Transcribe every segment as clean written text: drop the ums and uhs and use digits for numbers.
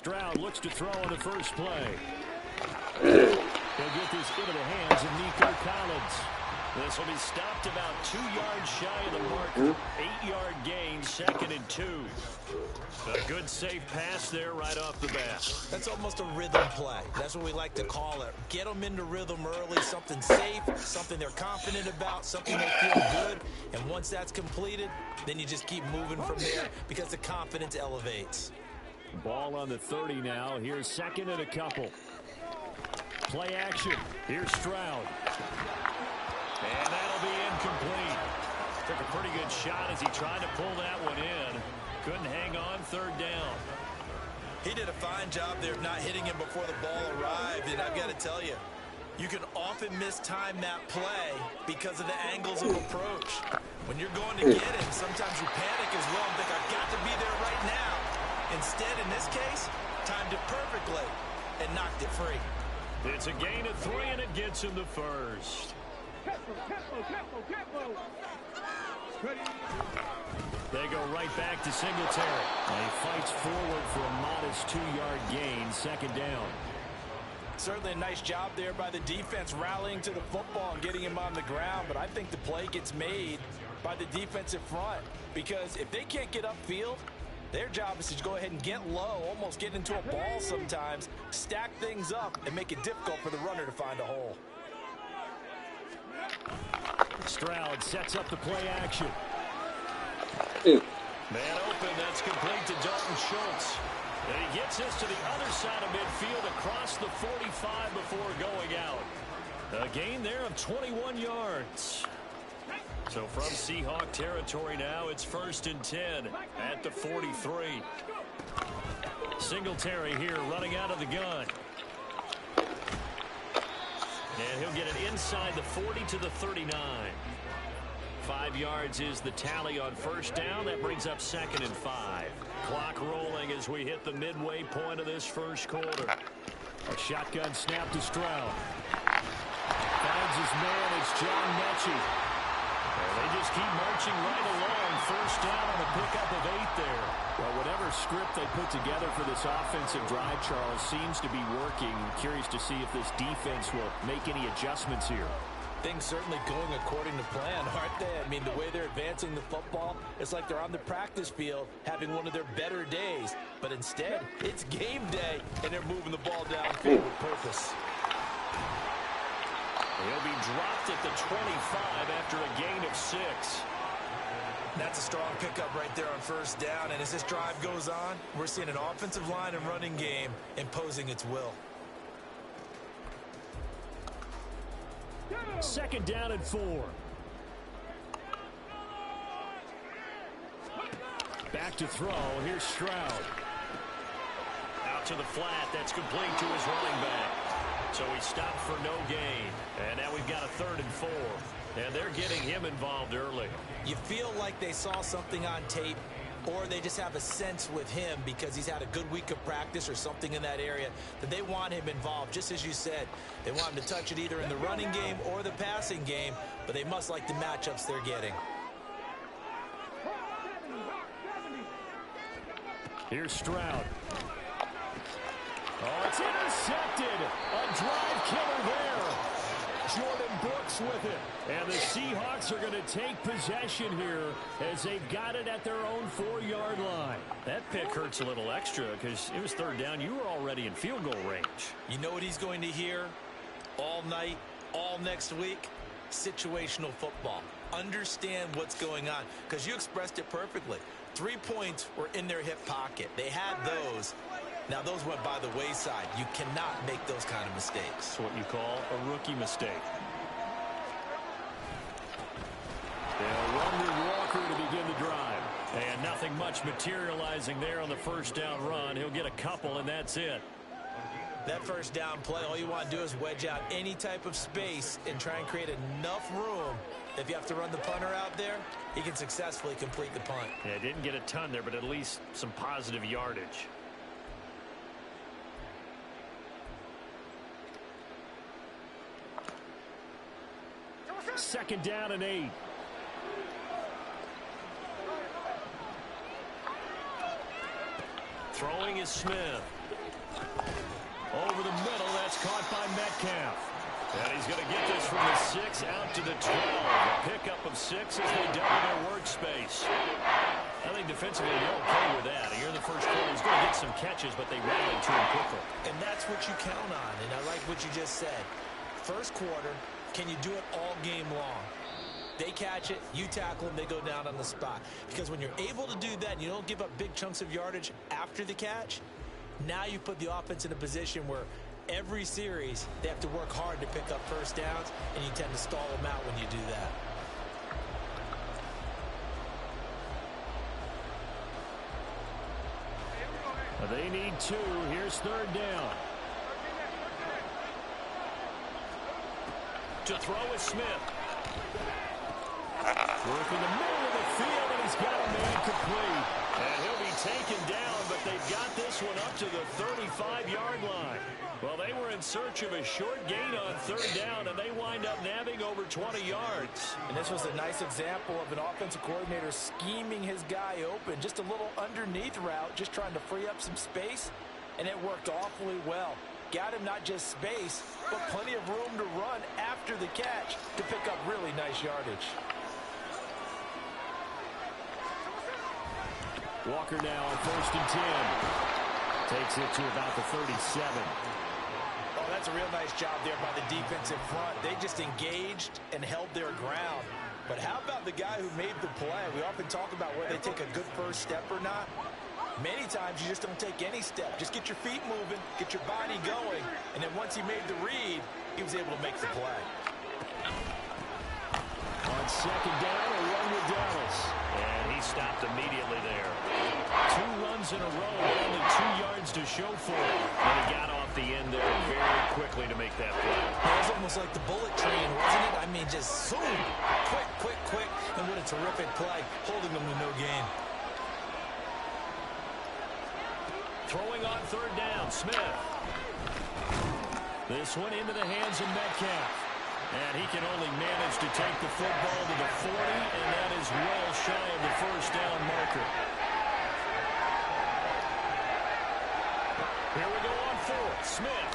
Stroud looks to throw on the first play. He'll get this into the hands of Nico Collins. This will be stopped about 2 yards shy of the marker. 8-yard gain, 2nd and 2. A good safe pass there right off the bat. That's almost a rhythm play. That's what we like to call it. Get them into rhythm early, something safe, something they're confident about, something they feel good. And once that's completed, then you just keep moving from there because the confidence elevates. Ball on the 30 now. Here's 2nd and a couple. Play action. Here's Stroud. And that'll be incomplete. Took a pretty good shot as he tried to pull that one in. Couldn't hang on 3rd down. He did a fine job there of not hitting him before the ball arrived. And I've got to tell you, you can often mistime that play because of the angles of approach. When you're going to get him, sometimes you panic as well and think, I've got to be there right now. Instead, in this case, timed it perfectly and knocked it free. It's a gain of 3, and it gets him the first. They go right back to Singletary. And he fights forward for a modest 2-yard gain, 2nd down. Certainly a nice job there by the defense rallying to the football and getting him on the ground, but I think the play gets made by the defensive front because if they can't get upfield, their job is to go ahead and get low, almost get into a ball sometimes, stack things up, and make it difficult for the runner to find a hole. Stroud sets up the play action. Man open, that's complete to Dalton Schultz. And he gets this to the other side of midfield across the 45 before going out. A gain there of 21 yards. So from Seahawk territory now, it's 1st and 10 at the 43. Singletary here running out of the gun. And he'll get it inside the 40 to the 39. 5 yards is the tally on 1st down. That brings up 2nd and 5. Clock rolling as we hit the midway point of this 1st quarter. A shotgun snap to Stroud. Finds his man. It's John Mechie. They just keep marching right along. 1st down on the pickup of 8 there. Well, whatever script they put together for this offensive drive, Charles, seems to be working. Curious to see if this defense will make any adjustments here. Things certainly going according to plan, aren't they? I mean, the way they're advancing the football, it's like they're on the practice field having one of their better days. But instead, it's game day, and they're moving the ball downfield with purpose. He'll be dropped at the 25 after a gain of 6. That's a strong pickup right there on 1st down. And as this drive goes on, we're seeing an offensive line and running game imposing its will. 2nd down and 4. Back to throw. Here's Stroud. Out to the flat. That's complete to his running back. So he stopped for no gain. And now we've got a 3rd and 4. And they're getting him involved early. You feel like they saw something on tape, or they just have a sense with him because he's had a good week of practice or something in that area that they want him involved. Just as you said, they want him to touch it either in the running game or the passing game, but they must like the matchups they're getting. Here's Stroud. Oh, it's intercepted. A drive killer there. Jordan Brooks with it. And the Seahawks are going to take possession here as they've got it at their own 4-yard line. That pick hurts a little extra because it was 3rd down. You were already in field goal range. You know what he's going to hear all night, all next week? Situational football. Understand what's going on because you expressed it perfectly. 3 points were in their hip pocket. They had those. Now, those went by the wayside. You cannot make those kind of mistakes. That's what you call a rookie mistake. They'll run with Walker to begin the drive. And nothing much materializing there on the 1st down run. He'll get a couple, and that's it. That 1st down play, all you want to do is wedge out any type of space and try and create enough room. If you have to run the punter out there, he can successfully complete the punt. Yeah, didn't get a ton there, but at least some positive yardage. Second down and 8. Throwing is Smith. Over the middle, that's caught by Metcalf. And he's going to get this from the 6 out to the 12. A pickup of 6 as they double their workspace. I think defensively you're okay with that. Here in the first quarter, he's going to get some catches, but they rallied to him quickly. And that's what you count on, and I like what you just said. First quarter, can you do it all game long? They catch it, you tackle them, they go down on the spot. Because when you're able to do that and you don't give up big chunks of yardage after the catch, now you put the offense in a position where every series they have to work hard to pick up first downs, and you tend to stall them out when you do that. They need 2. Here's third down. To throw is Smith. Work in the middle of the field, and he's got a man complete. And he'll be taken down, but they've got this one up to the 35-yard line. Well, they were in search of a short gain on third down, and they wind up nabbing over 20 yards. And this was a nice example of an offensive coordinator scheming his guy open. Just a little underneath route, just trying to free up some space, and it worked awfully well. Got him not just space, but plenty of room to run after the catch to pick up really nice yardage. Walker now on 1st and 10. Takes it to about the 37. Oh, that's a real nice job there by the defensive front. They just engaged and held their ground. But how about the guy who made the play? We often talk about whether they take a good first step or not. Many times you just don't take any step. Just get your feet moving, get your body going, and then once he made the read, he was able to make the play. On second down, a run with Dallas. And he stopped immediately there. 2 runs in a row, only 2 yards to show for it. And he got off the end there very quickly to make that play. It was almost like the bullet train, wasn't it? I mean, just zoom, quick, quick, quick. And what a terrific play, holding them to no gain. Throwing on third down, Smith. This one into the hands of Metcalf. And he can only manage to take the football to the 40, and that is well shy of the first down marker. Here we go on 4th. Smith.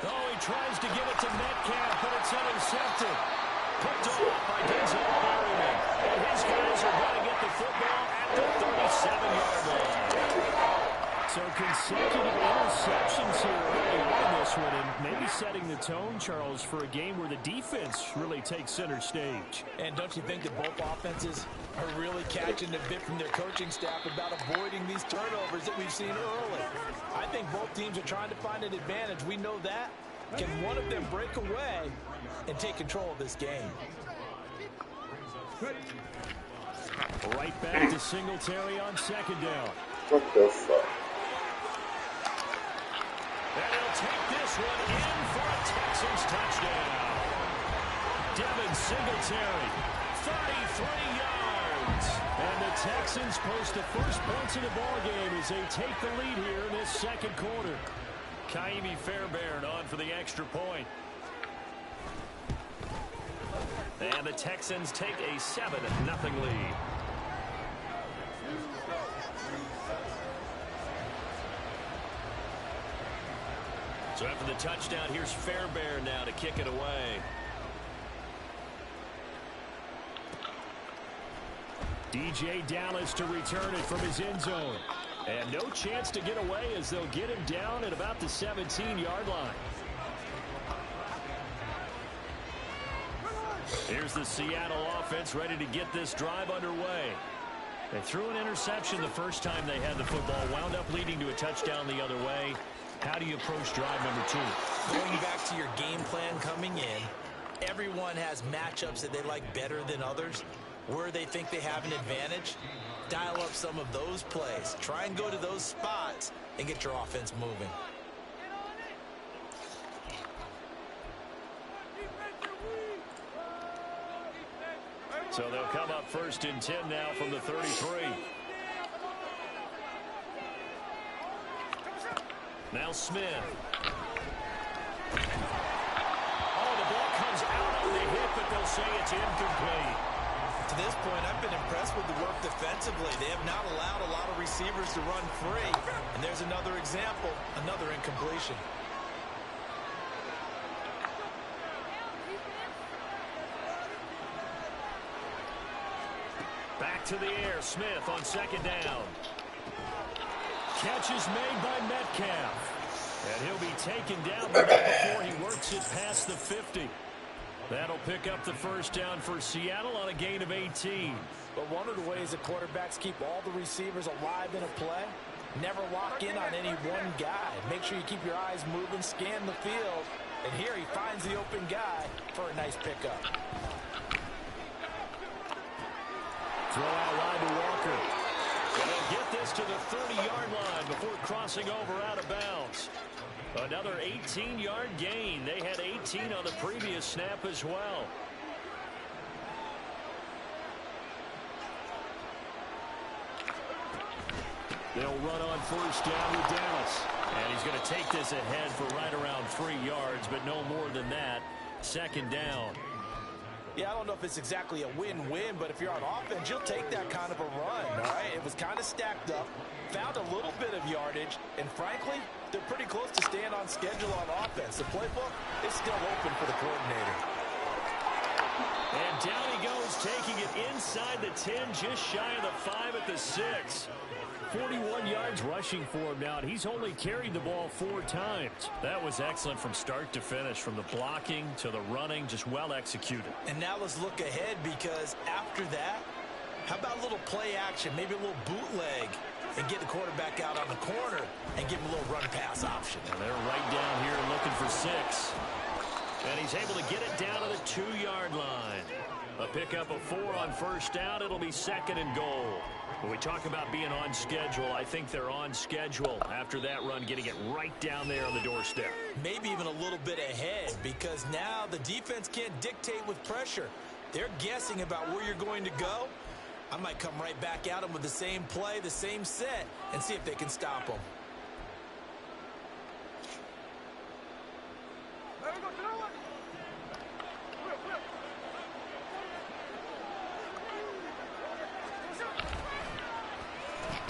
Oh, he tries to give it to Metcalf, but it's intercepted. Picked off by Denzel Berryman. And his guys are going to get the football at the 37-yard line. So consecutive interceptions here early on in this one, and maybe setting the tone, Charles, for a game where the defense really takes center stage. And don't you think that both offenses are really catching the bit from their coaching staff about avoiding these turnovers that we've seen early? I think both teams are trying to find an advantage. We know that. Can one of them break away and take control of this game? Right back to Singletary on second down. What the fuck? And he'll take this one in for a Texans touchdown. Devin Singletary, 33 yards. And the Texans post the first points of the ballgame as they take the lead here in this second quarter. Kaimi Fairbairn on for the extra point. And the Texans take a 7-0 lead. So after the touchdown, here's Fairbairn now to kick it away. DJ Dallas to return it from his end zone. And no chance to get away as they'll get him down at about the 17-yard line. Here's the Seattle offense ready to get this drive underway. They threw an interception the first time they had the football, wound up leading to a touchdown the other way. How do you approach drive number 2? Going back to your game plan coming in, everyone has matchups that they like better than others. Where they think they have an advantage, dial up some of those plays. Try and go to those spots and get your offense moving. So they'll come up 1st and 10 now from the 33. Now Smith. Oh, the ball comes out on the hit, but they'll say it's incomplete. this point, I've been impressed with the work defensively. They have not allowed a lot of receivers to run free. And there's another example, another incompletion. Back to the air, Smith on second down. Catch is made by Metcalf. And he'll be taken down before he works it past the 50. That'll pick up the first down for Seattle on a gain of 18. But one of the ways that quarterbacks keep all the receivers alive in a play, never lock in on any one guy. Make sure you keep your eyes moving, scan the field. And here he finds the open guy for a nice pickup. Throw out wide to Walker. And they'll get this to the 30-yard line before crossing over out of bounds. Another 18-yard gain. They had 18 on the previous snap as well. They'll run on first down with Dallas. And he's going to take this ahead for right around 3 yards, but no more than that. Second down. Yeah, I don't know if it's exactly a win-win, but if you're on offense, you'll take that kind of a run, all right? It was kind of stacked up, found a little bit of yardage, and frankly, they're pretty close to staying on schedule on offense. The playbook is still open for the coordinator. And down he goes, taking it inside the 10, just shy of the 5 at the 6. 41 yards rushing for him now, and he's only carried the ball 4 times. That was excellent from start to finish, from the blocking to the running, just well executed. And now let's look ahead, because after that, how about a little play action, maybe a little bootleg, and get the quarterback out on the corner and give him a little run-pass option. And they're right down here looking for 6. And he's able to get it down to the 2-yard line. A pickup of 4 on first down. It'll be second and goal. When we talk about being on schedule, I think they're on schedule after that run, getting it right down there on the doorstep. Maybe even a little bit ahead, because now the defense can't dictate with pressure. They're guessing about where you're going to go. I might come right back at them with the same play, the same set, and see if they can stop them.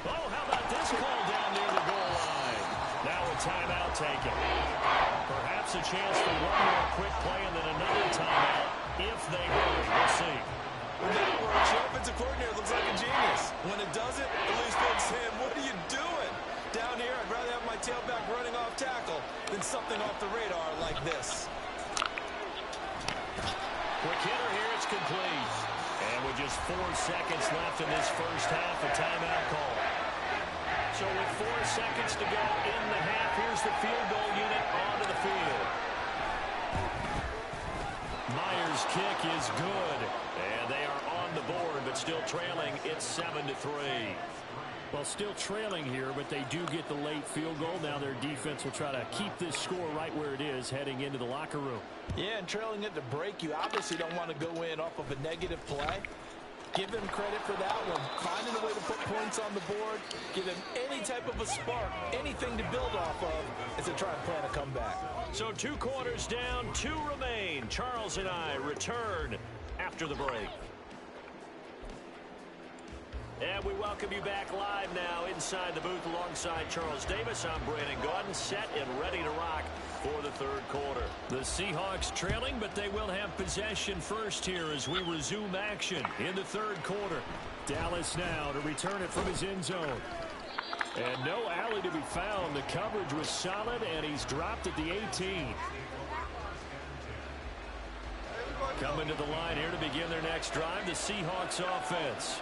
Oh, how about this call down near the goal line? Now a timeout taken. Perhaps a chance for one more quick play and then another timeout if they hurry. We'll see. Well, that works. Your offensive coordinator looks like a genius. When it doesn't, at least folks saying, what are you doing? Down here, I'd rather have my tailback running off tackle than something off the radar like this. Quick hitter here, it's complete. And with just 4 seconds left in this first half, a timeout call. So with 4 seconds to go in the half, here's the field goal unit onto the field. Myers' kick is good. And they are on the board, but still trailing. It's 7-3. Well, still trailing here, but they do get the late field goal. Now their defense will try to keep this score right where it is heading into the locker room. Yeah, and trailing at the break, you obviously don't want to go in off of a negative play. Give him credit for that one. Finding a way to put points on the board. Give him any type of a spark, anything to build off of as they try and plan a comeback. So 2 quarters down, 2 remain. Charles and I return after the break. And we welcome you back live now inside the booth alongside Charles Davis. I'm Brandon Gaudin, set and ready to rock for the third quarter. The Seahawks trailing, but they will have possession first here as we resume action in the third quarter. Dallas now to return it from his end zone. And no alley to be found. The coverage was solid, and he's dropped at the 18. Coming to the line here to begin their next drive, the Seahawks offense.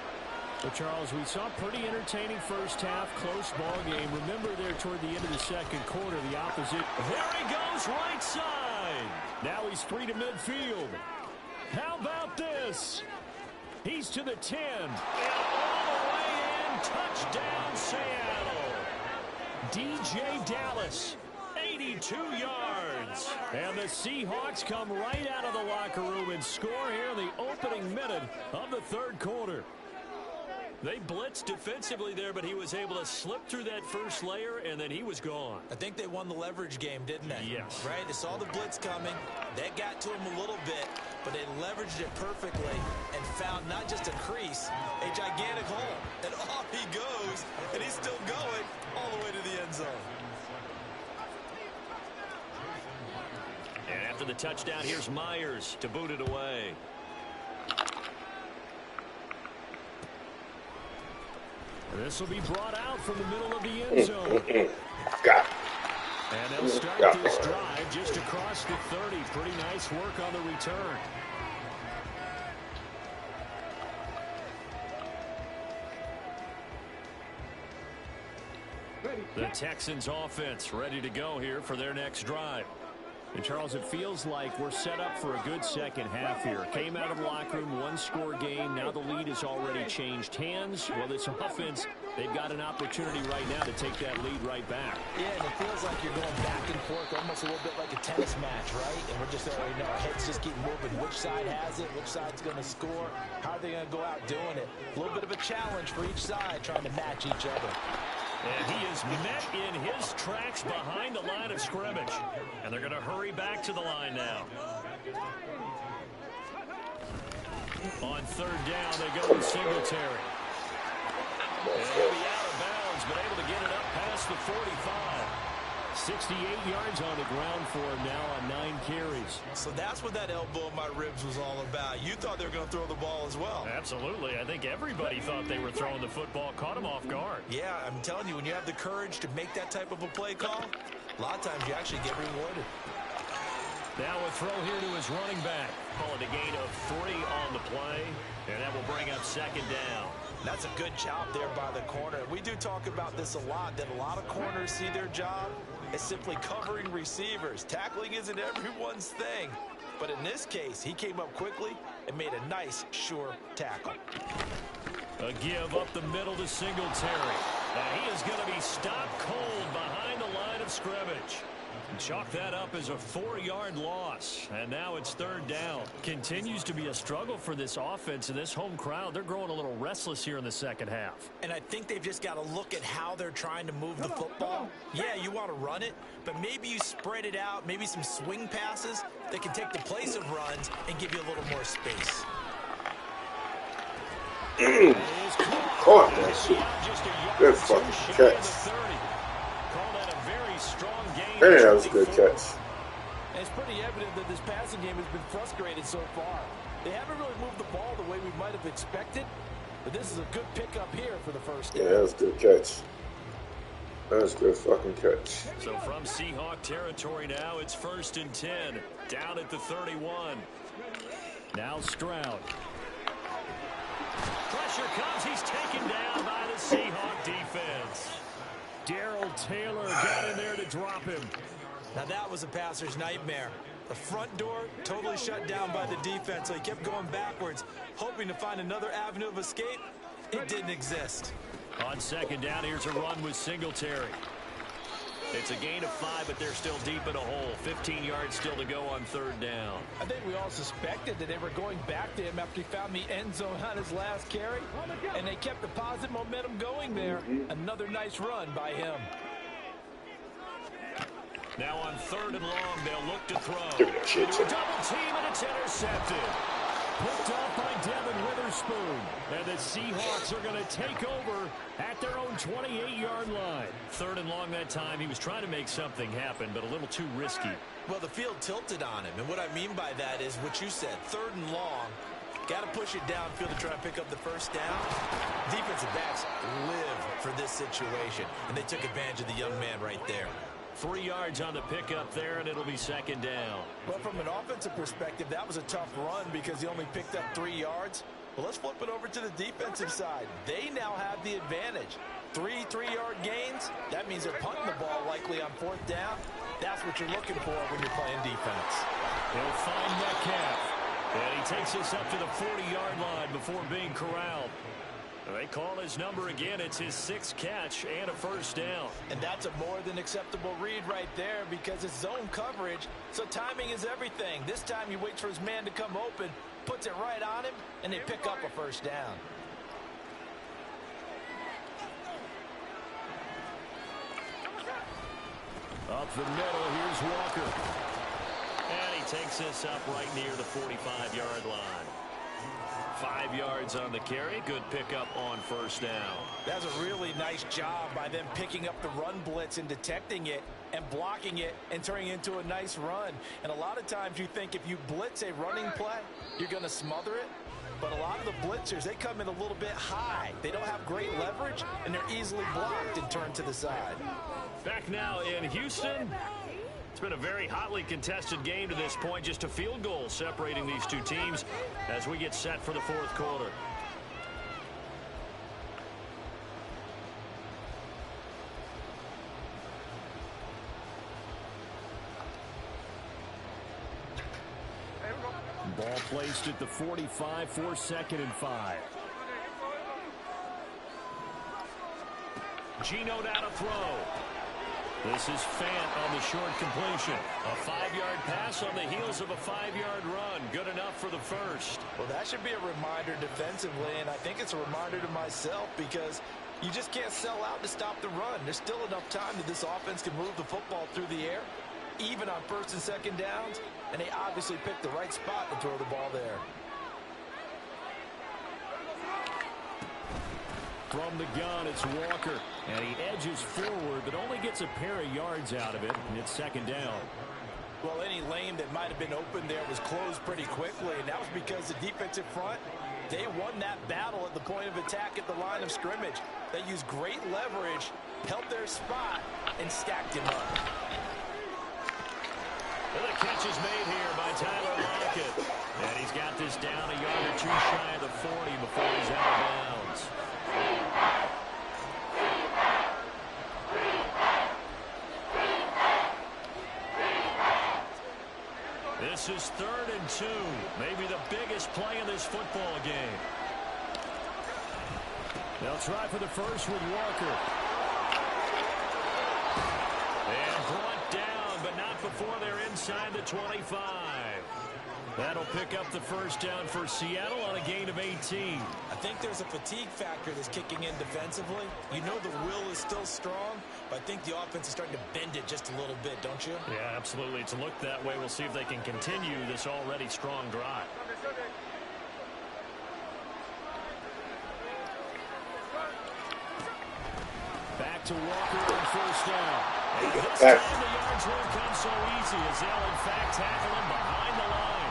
Well, Charles, we saw a pretty entertaining first half, close ball game. Remember there toward the end of the second quarter, the opposite. There he goes, right side. Now he's free to midfield. How about this? He's to the 10. And all the way in, touchdown Seattle. DJ Dallas, 82 yards. And the Seahawks come right out of the locker room and score here in the opening minute of the third quarter. They blitzed defensively there, but he was able to slip through that first layer, and then he was gone. I think they won the leverage game, didn't they? Yes. Right? They saw the blitz coming. That got to him a little bit. but they leveraged it perfectly and found not just a crease, a gigantic hole. And off he goes, and he's still going all the way to the end zone. And after the touchdown, here's Myers to boot it away. This will be brought out from the middle of the end zone. And they'll start this drive just across the 30. Pretty nice work on the return. The Texans offense ready to go here for their next drive. And Charles, it feels like we're set up for a good second half here. Came out of the locker room, one-score game. Now the lead has already changed hands. Well, this offense, they've got an opportunity right now to take that lead right back. Yeah, and it feels like you're going back and forth, almost a little bit like a tennis match, right? And we're just already know our heads just keep moving. Which side has it? Which side's going to score? How are they going to go out doing it? A little bit of a challenge for each side, trying to match each other. And he is met in his tracks behind the line of scrimmage. And they're going to hurry back to the line now. On third down, they go with Singletary. And he'll be out of bounds, but able to get it up past the 45. 68 yards on the ground for him now on 9 carries. So that's what that elbow in my ribs was all about. You thought they were going to throw the ball as well. Absolutely. I think everybody thought they were throwing the football, caught him off guard. Yeah, I'm telling you, when you have the courage to make that type of a play call, a lot of times you actually get rewarded. Now a throw here to his running back. Call it a gain of 3 on the play, and that will bring up second down. That's a good job there by the corner. We do talk about this a lot, that a lot of corners see their job as simply covering receivers. Tackling isn't everyone's thing. But in this case, he came up quickly and made a nice, sure tackle. A give up the middle to Singletary. He is going to be stopped cold behind the line of scrimmage. Chalk that up as a 4-yard loss. And now it's third down. Continues to be a struggle for this offense and this home crowd. They're growing a little restless here in the second half. And I think they've just got to look at how they're trying to move the football. Yeah, you want to run it, but maybe you spread it out, maybe some swing passes that can take the place of runs and give you a little more space. Caught that shit. Good fucking catch. Hey, that was a good catch. And it's pretty evident that this passing game has been frustrated so far. They haven't really moved the ball the way we might have expected, but this is a good pickup here for the first down. Yeah, that was a good catch. That was a good fucking catch. So from Seahawk territory now, it's 1st and 10. Down at the 31. Now Stroud. Pressure comes. He's taken down by the Seahawk defense. Darrell Taylor got in there to drop him. Now that was a passer's nightmare. The front door totally shut down by the defense, so he kept going backwards, hoping to find another avenue of escape. It didn't exist. On second down, here's a run with Singletary. It's a gain of 5, but they're still deep in a hole. 15 yards still to go on third down. I think we all suspected that they were going back to him after he found the end zone on his last carry, and they kept the positive momentum going there. Another nice run by him. Now on third and long, they'll look to throw. Give me that shit, too. Double team, and it's intercepted. Picked off by Devin Witherspoon. And the Seahawks are going to take over at their own 28-yard line. Third and long that time. He was trying to make something happen, but a little too risky. Well, the field tilted on him, and what I mean by that is what you said, third and long. Got to push it downfield to try to pick up the first down. Defensive backs live for this situation, and they took advantage of the young man right there. 3 yards on the pickup there, and it'll be second down. But from an offensive perspective, that was a tough run because he only picked up 3 yards. Well, let's flip it over to the defensive side. They now have the advantage. 3 3-yard gains. That means they're punting the ball likely on fourth down. That's what you're looking for when you're playing defense. He'll find Metcalf. And he takes us up to the 40-yard line before being corralled. They call his number again. It's his 6th catch and a first down. And that's a more than acceptable read right there because it's zone coverage, so timing is everything. This time he waits for his man to come open, puts it right on him, and they pick up a first down. Up the middle, here's Walker. And he takes this up right near the 45-yard line. 5 yards on the carry. Good pickup on first down. That's a really nice job by them picking up the run blitz and detecting it and blocking it and turning it into a nice run. And a lot of times you think if you blitz a running play, you're going to smother it. But a lot of the blitzers, they come in a little bit high. They don't have great leverage, and they're easily blocked and turned to the side. Back now in Houston. It's been a very hotly contested game to this point. Just a field goal separating these two teams as we get set for the fourth quarter. Ball placed at the 45 for 2nd and 5. Gino down to throw. This is Fant on the short completion. A 5-yard pass on the heels of a 5-yard run. Good enough for the first. Well, that should be a reminder defensively, and I think it's a reminder to myself because you just can't sell out to stop the run. There's still enough time that this offense can move the football through the air, even on 1st and 2nd downs, and they obviously picked the right spot to throw the ball there. From the gun, it's Walker, and he edges forward, but only gets a pair of yards out of it, and it's 2nd down. Well, any lane that might have been open there was closed pretty quickly, and that was because the defensive front, they won that battle at the point of attack at the line of scrimmage. They used great leverage, held their spot, and stacked him up. Well, the catch is made here by Tyler Lockett, and he's got this down a yard or two shy of the 40 before he's out of bounds. This is 3rd and 2, maybe the biggest play in this football game. They'll try for the first with Walker. And brought down, but not before they're inside the 25. That'll pick up the first down for Seattle on a gain of 18. I think there's a fatigue factor that's kicking in defensively. You know the will is still strong, but I think the offense is starting to bend it just a little bit, don't you? Yeah, absolutely. It's looked that way. We'll see if they can continue this already strong drive. Back to Walker on first down. And this time the yards won't come so easy as they'll in fact tackle him behind the line.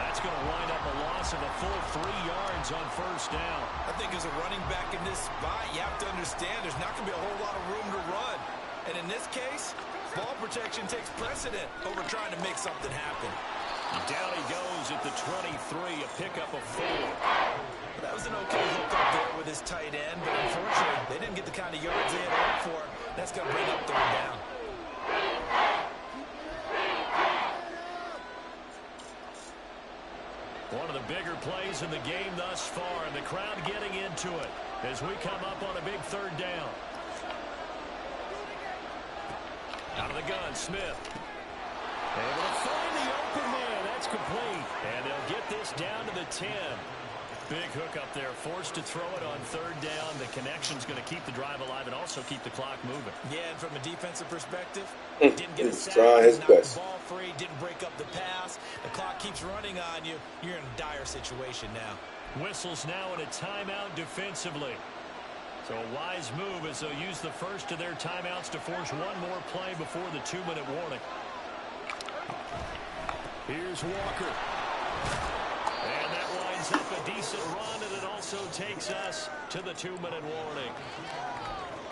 That's going to wind up a loss of a full 3 yards on first down. I think as a running back in this spot, you have to understand there's not going to be a whole lot of room to run. And in this case, ball protection takes precedent over trying to make something happen. Down he goes at the 23, a pickup of 4. That was an okay hook up there with his tight end, but unfortunately, they didn't get the kind of yards they had hoped for. That's going to bring up 3rd down. One of the bigger plays in the game thus far, and the crowd getting into it as we come up on a big 3rd down. Out of the gun, Smith. Able to find the open man. That's complete. And they'll get this down to the 10. Big hook up there, forced to throw it on 3rd down. The connection's going to keep the drive alive and also keep the clock moving. Yeah, and from a defensive perspective, didn't get a sack, knocked the ball free, didn't break up the pass. The clock keeps running on you. You're in a dire situation now. Whistles now in a timeout defensively. So a wise move as they'll use the first of their timeouts to force one more play before the 2-minute warning. Here's Walker. And that winds up a decent run, and it also takes us to the 2-minute warning.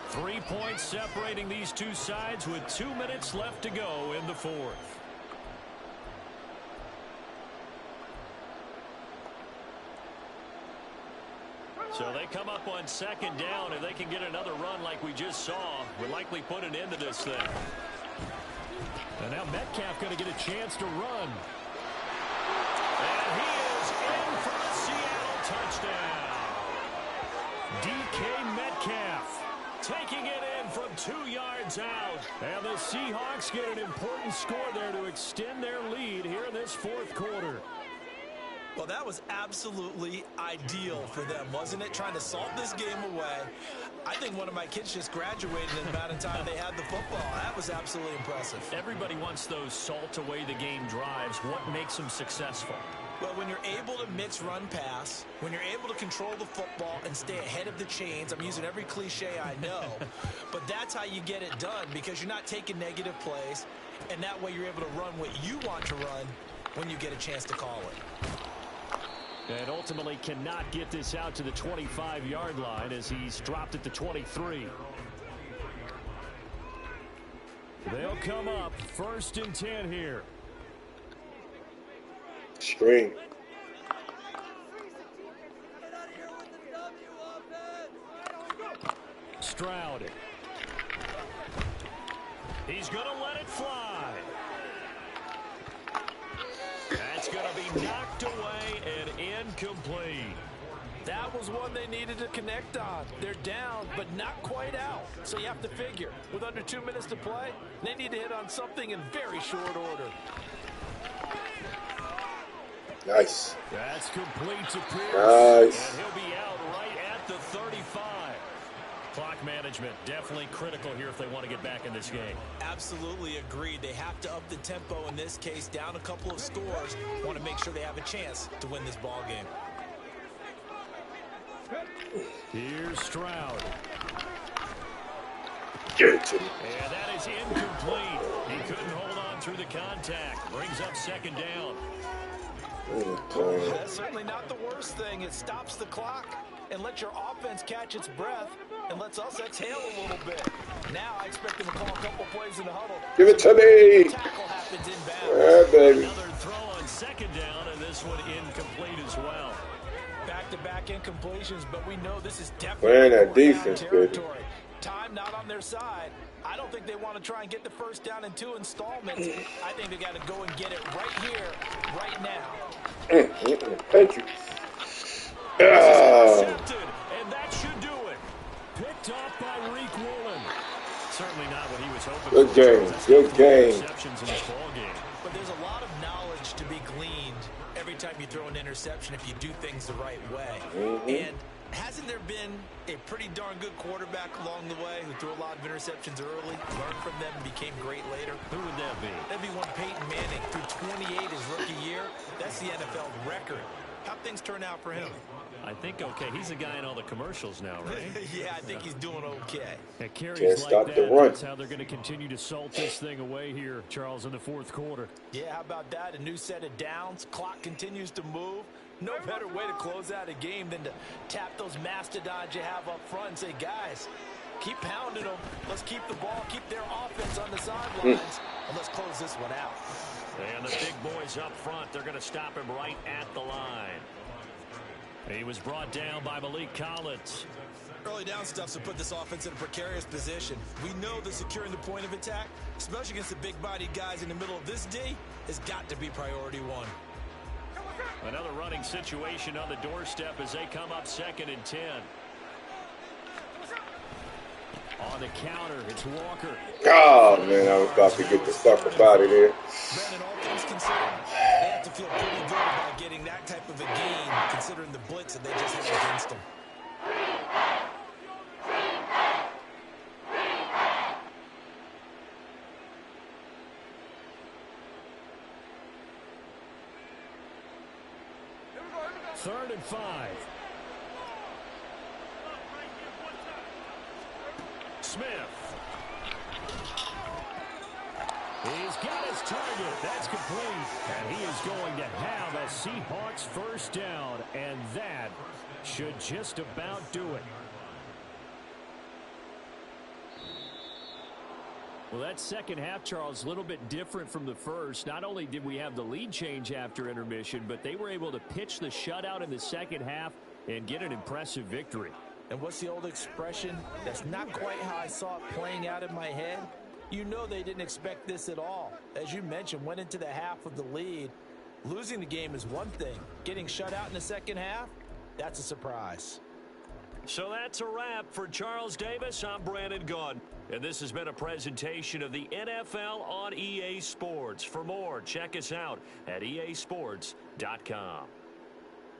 3 points separating these two sides with 2 minutes left to go in the 4th. So they come up on 2nd down, and they can get another run like we just saw. Would likely put an end to this thing. And now Metcalf going to get a chance to run. And he is in for a Seattle touchdown. DK Metcalf taking it in from 2 yards out. And the Seahawks get an important score there to extend their lead here in this 4th quarter. Well, Well, that was absolutely ideal for them, wasn't it? Trying to salt this game away. I think one of my kids just graduated in the amount of time they had the football. That was absolutely impressive. Everybody wants those salt away the game drives. What makes them successful? Well, when you're able to mix run pass, when you're able to control the football and stay ahead of the chains, I'm using every cliche I know, but that's how you get it done because you're not taking negative plays, and that way you're able to run what you want to run when you get a chance to call it. And ultimately cannot get this out to the 25-yard line as he's dropped at the 23. They'll come up 1st and 10 here. Screen. Stroud. He's going to let it fly. That's going to be knocked away and incomplete. That was one they needed to connect on. They're down, but not quite out. So you have to figure, with under 2 minutes to play, they need to hit on something in very short order. Nice. That's complete to Pierce. Nice. And he'll be out right at the 35. Clock management definitely critical here if they want to get back in this game. Absolutely agreed. They have to up the tempo in this case, down a couple of scores. Want to make sure they have a chance to win this ball game. Here's Stroud. Give it to me. And that is incomplete. He couldn't hold on through the contact. Brings up 2nd down. That's certainly not the worst thing. It stops the clock and lets your offense catch its breath and lets us exhale a little bit. Now I expect them to call a couple plays in the huddle. Give it to me. Tackle happens inbounds. Yeah, baby. Another throw on 2nd down, and this one incomplete as well. Back-to-back incompletions, but we know this is Playing definitely that defense, territory. Time not on their side. I don't think they want to try and get the 1st down in 2 installments. I think they got to go and get it right here, right now. Thank you. Intercepted, and that should do it. Picked off by Reek Woolen. Certainly not what he was hoping for. Good game. Good game. Interceptions in this ball game. But there's a lot of knowledge to be gleaned every time you throw an interception if you do things the right way. And hasn't there been a pretty darn good quarterback along the way who threw a lot of interceptions early, learned from them, and became great later? Who would that be? That'd be one Peyton Manning threw 28 his rookie year. That's the NFL record. How'd things turn out for him? I think okay. He's a guy in all the commercials now, right? Yeah, I think he's doing okay. At carries Can't like stop that, the run. that's how they're going to continue to salt this thing away here, Charles, in the 4th quarter. Yeah, how about that? A new set of downs. Clock continues to move. No better way to close out a game than to tap those mastodons you have up front and say, guys, keep pounding them. Let's keep the ball, keep their offense on the sidelines, and let's close this one out. And the big boys up front, they're going to stop him right at the line. He was brought down by Malik Collins. Early down stuffs will put this offense in a precarious position. We know that securing the point of attack, especially against the big-bodied guys in the middle of this D, has got to be priority one. Another running situation on the doorstep as they come up 2nd and 10. On the counter, it's Walker. Oh, man, I was about to get the fuck up out of there. Brandon, all things considered, they have to feel pretty good about getting that type of a gain, considering the blitz that they just had against them. Third and 5. Smith. He's got his target. That's complete. And he is going to have a Seahawks 1st down. And that should just about do it. Well, that 2nd half, Charles, a little bit different from the first. Not only did we have the lead change after intermission, but they were able to pitch the shutout in the 2nd half and get an impressive victory. And what's the old expression? That's not quite how I saw it playing out in my head. You know they didn't expect this at all. As you mentioned, went into the half with the lead. Losing the game is one thing. Getting shut out in the 2nd half, that's a surprise. So that's a wrap for Charles Davis. I'm Brandon Gunn. And this has been a presentation of the NFL on EA Sports. For more, check us out at easports.com.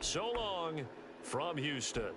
So long from Houston.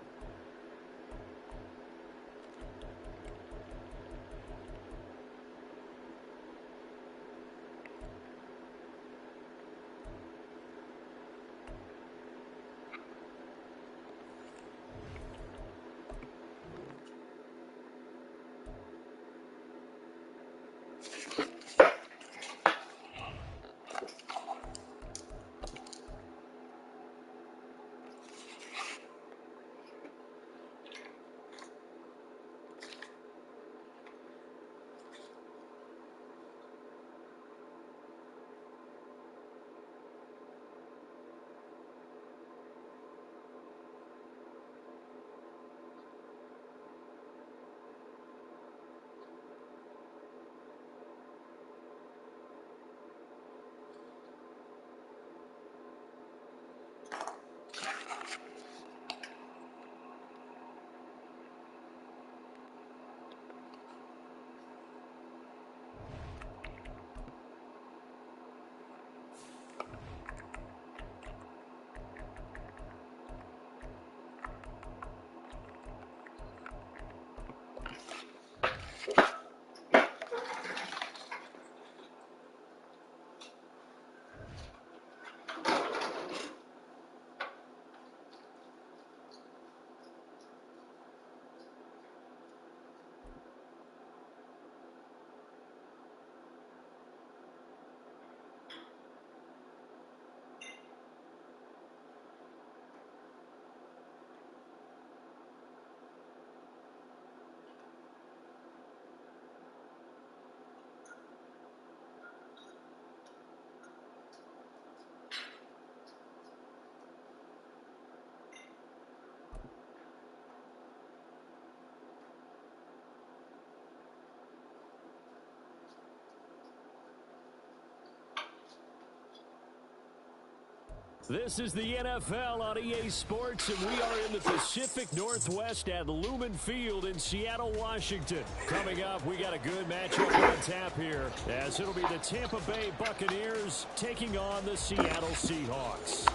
This is the NFL on EA Sports, and we are in the Pacific Northwest at Lumen Field in Seattle, Washington. Coming up, we got a good matchup on tap here, as it'll be the Tampa Bay Buccaneers taking on the Seattle Seahawks.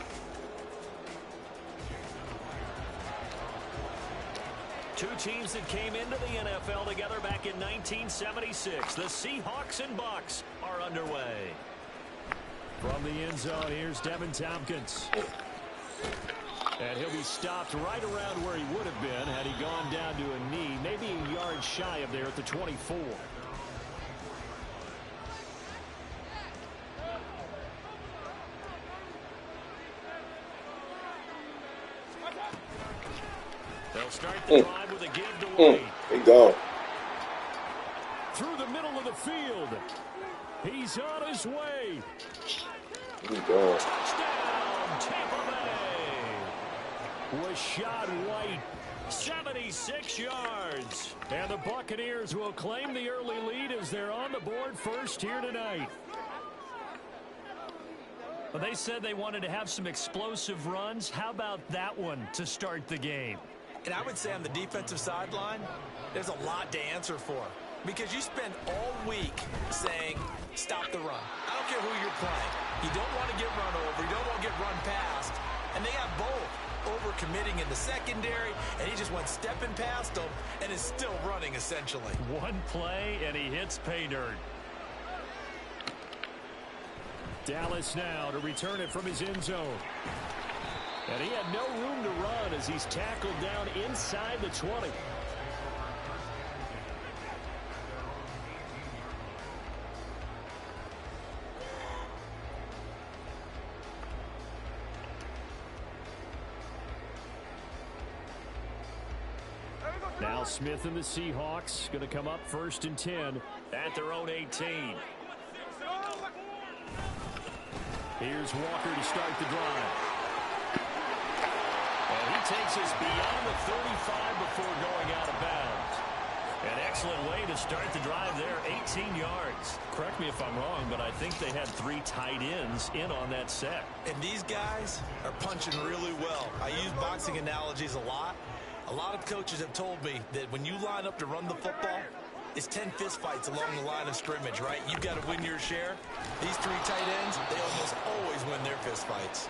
Two teams that came into the NFL together back in 1976. The Seahawks and Bucs are underway. From the end zone, here's Devin Tompkins. And he'll be stopped right around where he would have been had he gone down to a knee, maybe a yard shy of there at the 24. They'll start the drive with a give to Wade. He gone. Through the middle of the field. He's on his way. He gone. Touchdown, Tampa Bay. Rashad White, 76 yards. And the Buccaneers will claim the early lead as they're on the board first here tonight. Well, they said they wanted to have some explosive runs. How about that one to start the game? And I would say on the defensive sideline, there's a lot to answer for. Because you spend all week saying, stop the run. I don't care who you're playing. You don't want to get run over. You don't want to get run past. And they have both over-committing in the secondary, and he just went stepping past them and is still running, essentially. One play, and he hits pay dirt. Dallas now to return it from his end zone. And he had no room to run as he's tackled down inside the 20. Now Smith and the Seahawks going to come up 1st and 10 at their own 18. Here's Walker to start the drive. And he takes us beyond the 35 before going out of bounds. An excellent way to start the drive there, 18 yards. Correct me if I'm wrong, but I think they had 3 tight ends in on that set. And these guys are punching really well. I use boxing analogies a lot. A lot of coaches have told me that when you line up to run the football, it's 10 fistfights along the line of scrimmage, right? You've got to win your share. These 3 tight ends, they almost always win their fistfights.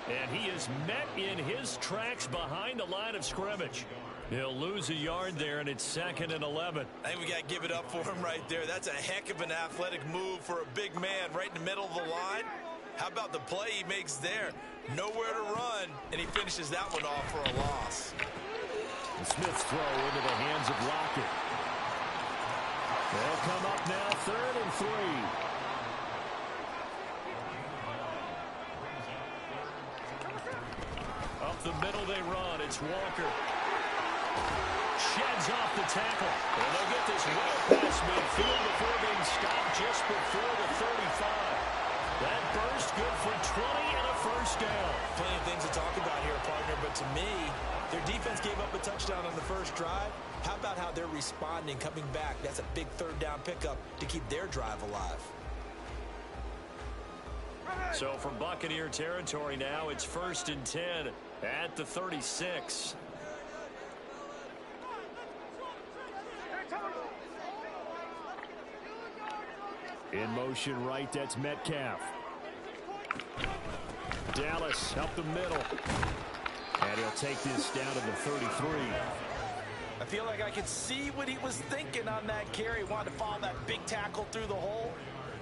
And he is met in his tracks behind the line of scrimmage. He'll lose a yard there, and it's 2nd and 11. I think we got to give it up for him right there. That's a heck of an athletic move for a big man right in the middle of the line. How about the play he makes there? Nowhere to run, and he finishes that one off for a loss. And Smith's throw into the hands of Lockett. They'll come up now 3rd and 3. Up the middle they run. It's Walker. Sheds off the tackle. And they'll get this well past midfield before being stopped just before the 35. That burst good for 20 and a first down. Plenty of things to talk about here, partner, but to me, their defense gave up a touchdown on the first drive. How about how they're responding, coming back? That's a big 3rd down pickup to keep their drive alive. So from Buccaneer territory now, it's 1st and 10 at the 36. In motion right, that's Metcalf. Dallas up the middle. And he'll take this down to the 33. I feel like I could see what he was thinking on that carry. Wanted to follow that big tackle through the hole.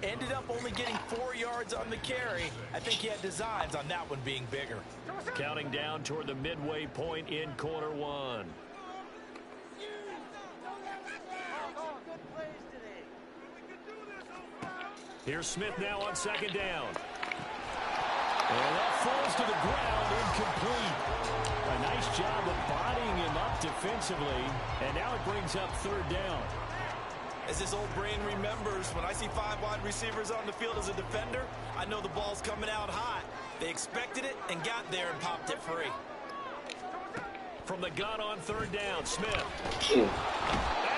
Ended up only getting 4 yards on the carry. I think he had designs on that one being bigger. Counting down toward the midway point in quarter 1. Here's Smith now on 2nd down. And that falls to the ground, incomplete. A nice job of bodying him up defensively, and now it brings up 3rd down. As this old brain remembers, when I see 5 wide receivers on the field as a defender, I know the ball's coming out hot. They expected it and got there and popped it free. From the gun on 3rd down, Smith. And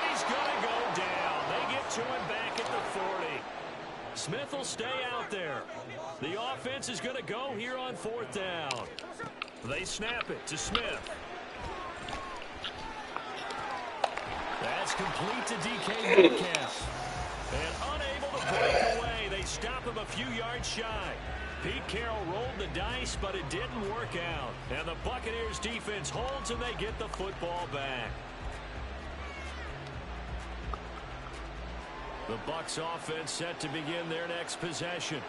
he's going to go down. They get to him back at the 40. Smith will stay out there. The offense is going to go here on 4th down. They snap it to Smith. That's complete to DK Metcalf. And unable to break away, they stop him a few yards shy. Pete Carroll rolled the dice, but it didn't work out. And the Buccaneers defense holds, and they get the football back. The Bucs offense set to begin their next possession.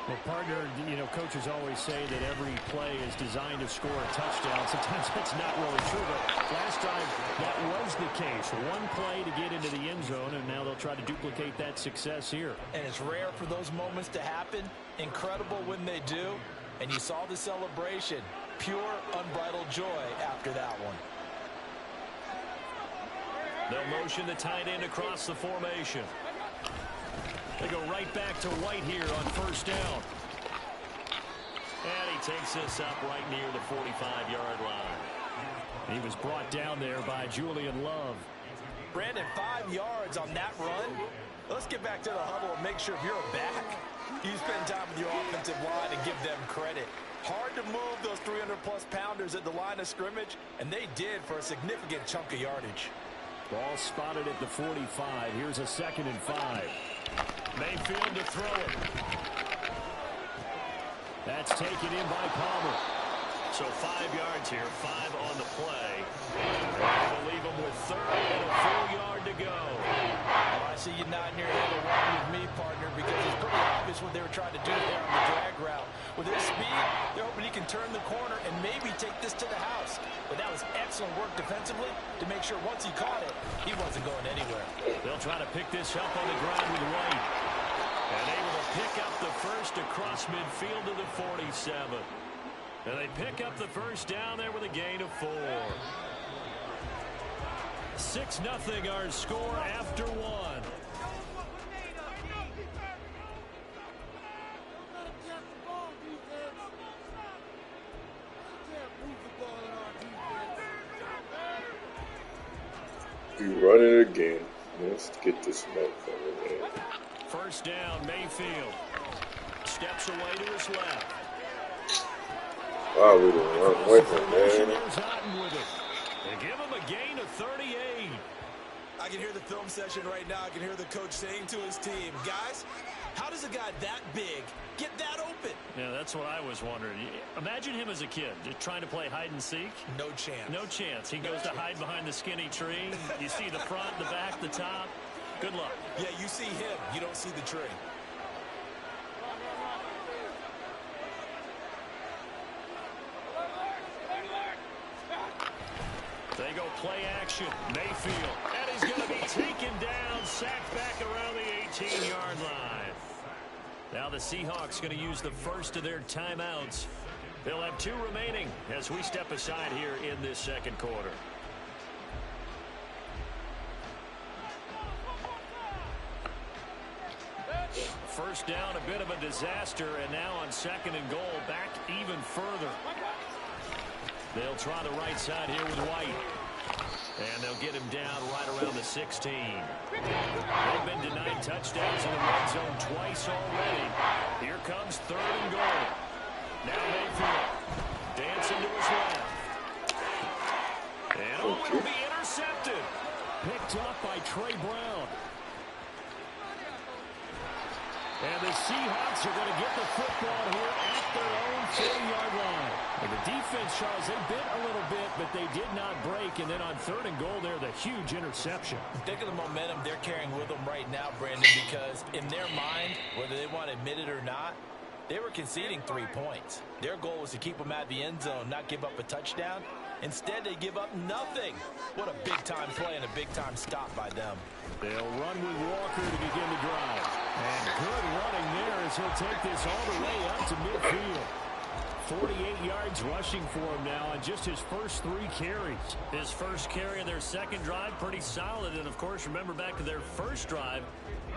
Well, partner, you know, coaches always say that every play is designed to score a touchdown. Sometimes that's not really true, but last time that was the case. One play to get into the end zone, and now they'll try to duplicate that success here. And it's rare for those moments to happen. Incredible when they do. And you saw the celebration. Pure, unbridled joy after that one. They'll motion the tight end across the formation. They go right back to White here on 1st down. And he takes this up right near the 45-yard line. He was brought down there by Julian Love. Brandon, 5 yards on that run. Let's get back to the huddle and make sure if you're back, you spend time with your offensive line and give them credit. Hard to move those 300-plus pounders at the line of scrimmage, and they did for a significant chunk of yardage. Ball spotted at the 45. Here's a 2nd and 5. Mayfield to throw it. That's taken in by Palmer. So 5 yards here, 5 on the play. They'll leave him with 3rd and a full yard to go. Oh, I see you nodding your head along with me, partner, because it's pretty obvious what they were trying to do there on the drag route. With his speed, they're hoping he can turn the corner and maybe take this to the house. But that was excellent work defensively to make sure once he caught it, he wasn't going anywhere. They'll try to pick this up on the ground with White. And able to pick up the first across midfield to the 47. And they pick up the first down there with a gain of 4. 6-0 our score after 1. You run it again. Let's get this motherfucker in. 1st down, Mayfield. Steps away to his left. Wow, we done run with him, man. There's Otten with it. They give him a gain of 38. I can hear the film session right now. I can hear the coach saying to his team, guys, how does a guy that big get that open? Yeah, that's what I was wondering. Imagine him as a kid, just trying to play hide and seek. No chance. No chance. He goes to hide behind the skinny tree. You see the front, the back, the top. Good luck. Yeah, you see him. You don't see the tree. They go play action. Mayfield. And he's going to be taken down, sacked back around the 18-yard line. Now the Seahawks going to use the first of their timeouts. They'll have 2 remaining as we step aside here in this second quarter. First down, a bit of a disaster, and now on second and goal, back even further. They'll try the right side here with White. And they'll get him down right around the 16. They've been denied touchdowns in the red zone twice already. Here comes third and goal. Now Mayfield dancing to his left. And oh, it'll be intercepted. Picked up by Trey Brown. And the Seahawks are going to get the football here at their own 40-yard line. And the defense, Charles, they bit a little bit, but they did not break. And then on third and goal there, the huge interception. Think of the momentum they're carrying with them right now, Brandon, because in their mind, whether they want to admit it or not, they were conceding 3 points. Their goal was to keep them at the end zone, not give up a touchdown. Instead, they give up nothing. What a big-time play and a big-time stop by them. They'll run with Walker to begin the drive. And good running there as he'll take this all the way up to midfield. 48 yards rushing for him now on just his first 3 carries. His first carry of their second drive, pretty solid. And, of course, remember back to their first drive,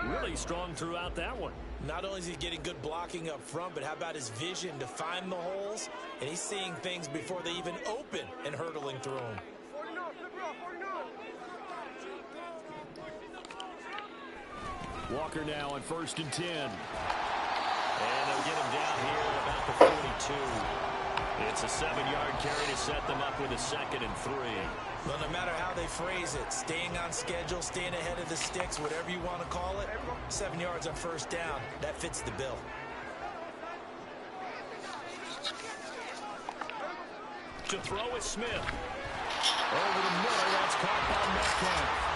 really strong throughout that one. Not only is he getting good blocking up front, but how about his vision to find the holes? And he's seeing things before they even open and hurdling through them. Walker now on 1st and 10. And they'll get him down here at about the 42. It's a 7-yard carry to set them up with a 2nd and 3. Well, no matter how they phrase it, staying on schedule, staying ahead of the sticks, whatever you want to call it, 7 yards on first down, that fits the bill. To throw is Smith. Over the middle, that's caught by Metcalf.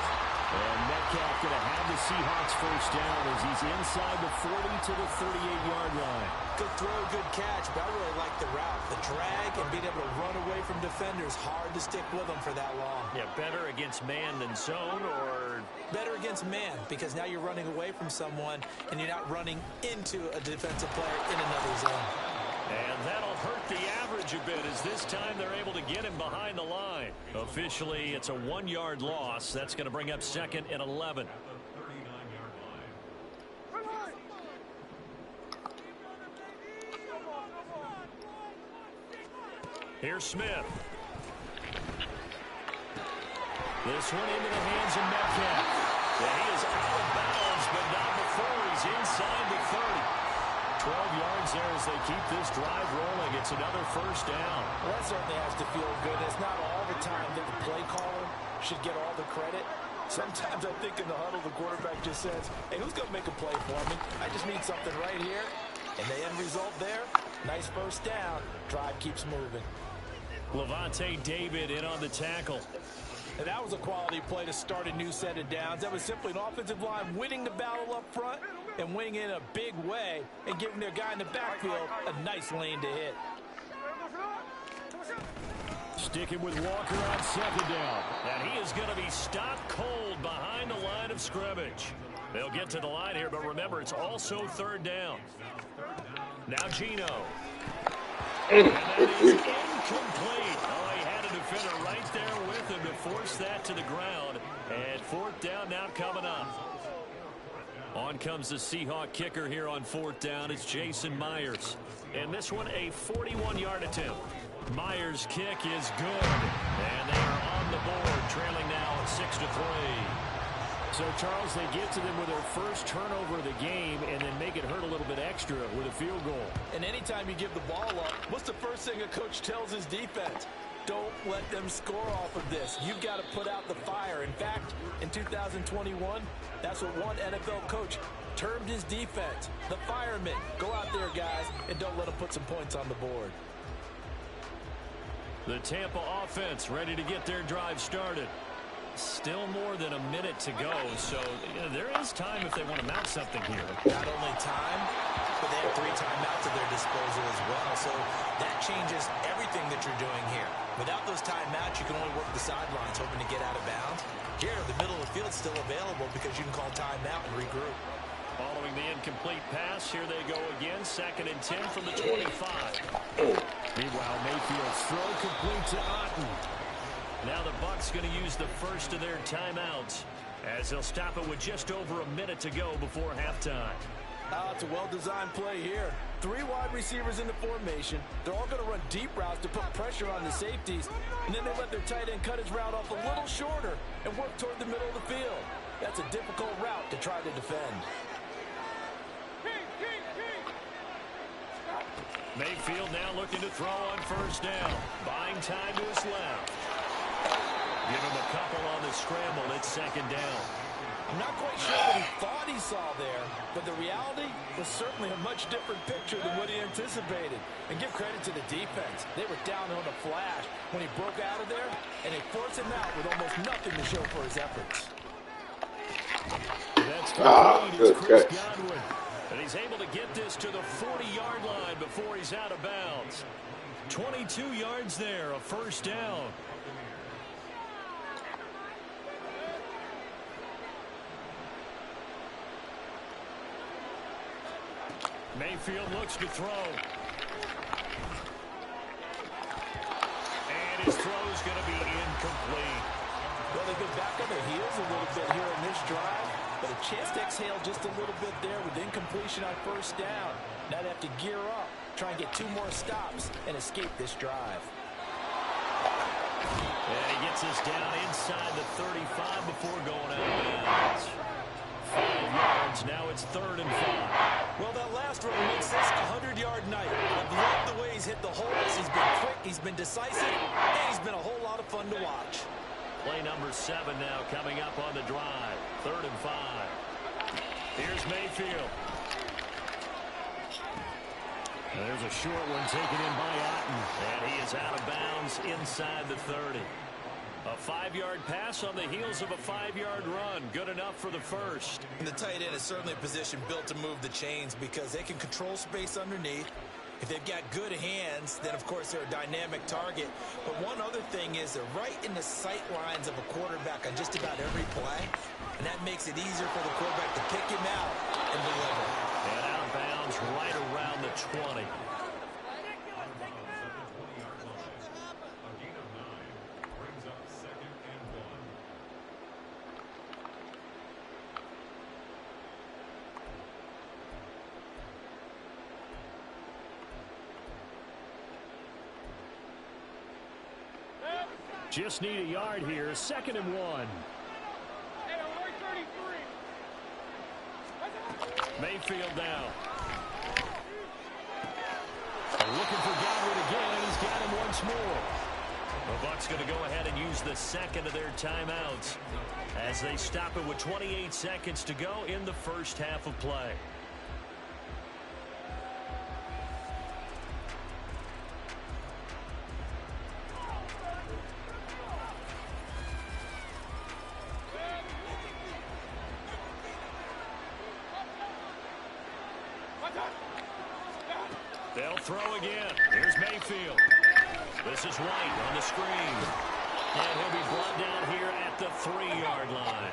And Metcalf going to have the Seahawks first down as he's inside the 40 to the 38-yard line. Good throw, good catch, but I really like the route. The drag and being able to run away from defenders, hard to stick with them for that long. Yeah, better against man than zone, or? Better against man, because now you're running away from someone and you're not running into a defensive player in another zone. And that'll hurt the average a bit as this time they're able to get him behind the line. Officially, it's a 1-yard loss. That's going to bring up 2nd and 11. Here's Smith. This one into the hands of Metcalf. Yeah, he is out of bounds, but not before he's inside the 30. 12 yards there as they keep this drive rolling. It's another first down. Well, that certainly has to feel good. It's not all the time that the play caller should get all the credit. Sometimes I think in the huddle, the quarterback just says, hey, who's going to make a play for me? I just need something right here. And the end result there, nice first down. Drive keeps moving. Levante David in on the tackle. And that was a quality play to start a new set of downs. That was simply an offensive line winning the battle up front and winning in a big way and giving their guy in the backfield a nice lane to hit. Sticking with Walker on 2nd down. And he is going to be stopped cold behind the line of scrimmage. They'll get to the line here, but remember, it's also 3rd down. Now Gino. And that is incomplete. Oh, he had a defender right there with him to force that to the ground. And 4th down now coming up. On comes the Seahawk kicker here on 4th down. It's Jason Myers. And this one, a 41-yard attempt. Myers' kick is good. And they are on the board, trailing now at 6-3. So, Charles, they get to them with their first turnover of the game and then make it hurt a little bit extra with a field goal. And anytime you give the ball up, what's the first thing a coach tells his defense? Don't let them score off of this. You've got to put out the fire. In fact, in 2021, that's what one NFL coach termed his defense. The firemen. Go out there, guys, and don't let them put some points on the board. The Tampa offense ready to get their drive started. Still more than a minute to go, so there is time if they want to mount something here. Not only time, but they have 3 timeouts at their disposal as well, so that changes everything that you're doing here. Without those timeouts, you can only work the sidelines, hoping to get out of bounds. Here, the middle of the field's still available because you can call timeout and regroup. Following the incomplete pass, here they go again, 2nd and 10 from the 25. Meanwhile, Mayfield's throw complete to Otten. Now the Bucs going to use the first of their timeouts as they'll stop it with just over a minute to go before halftime. It's a well-designed play here. 3 wide receivers in the formation. They're all going to run deep routes to put pressure on the safeties, and then they let their tight end cut his route off a little shorter and work toward the middle of the field. That's a difficult route to try to defend. Mayfield now looking to throw on 1st down. Buying time to his left. Give him a couple on the scramble. It's 2nd down. I'm not quite sure what he thought he saw there, but the reality was certainly a much different picture than what he anticipated. And give credit to the defense. They were down on the flash when he broke out of there, and they forced him out with almost nothing to show for his efforts. That's complete. It's Chris Godwin. And he's able to get this to the 40-yard line before he's out of bounds. 22 yards there, a 1st down. Mayfield looks to throw. And his throw's going to be incomplete. Well, they've been back on their heels a little bit here in this drive, but a chance to exhale just a little bit there with incompletion on 1st down. Now they have to gear up, try and get 2 more stops, and escape this drive. And he gets us down inside the 35 before going out of bounds. 5 yards, now it's 3rd and 5. Well, that last run makes this a 100-yard night. I've loved the way he's hit the holes. He's been quick, he's been decisive, and he's been a whole lot of fun to watch. Play number 7 now coming up on the drive. 3rd and 5. Here's Mayfield. And there's a short one taken in by Otten. And he is out of bounds inside the 30. A 5-yard pass on the heels of a 5-yard run. Good enough for the 1st. And the tight end is certainly a position built to move the chains because they can control space underneath. If they've got good hands, then, of course, they're a dynamic target. But one other thing is they're right in the sight lines of a quarterback on just about every play. And that makes it easier for the quarterback to pick him out and deliver. And out of bounds right around the 20. Just need a yard here. 2nd and 1. Mayfield now. Looking for Godwin again, and he's got him once more. The Bucs going to go ahead and use the 2nd of their timeouts as they stop it with 28 seconds to go in the 1st half of play. They'll throw again. Here's Mayfield. This is White on the screen. And he'll be brought down here at the 3-yard line.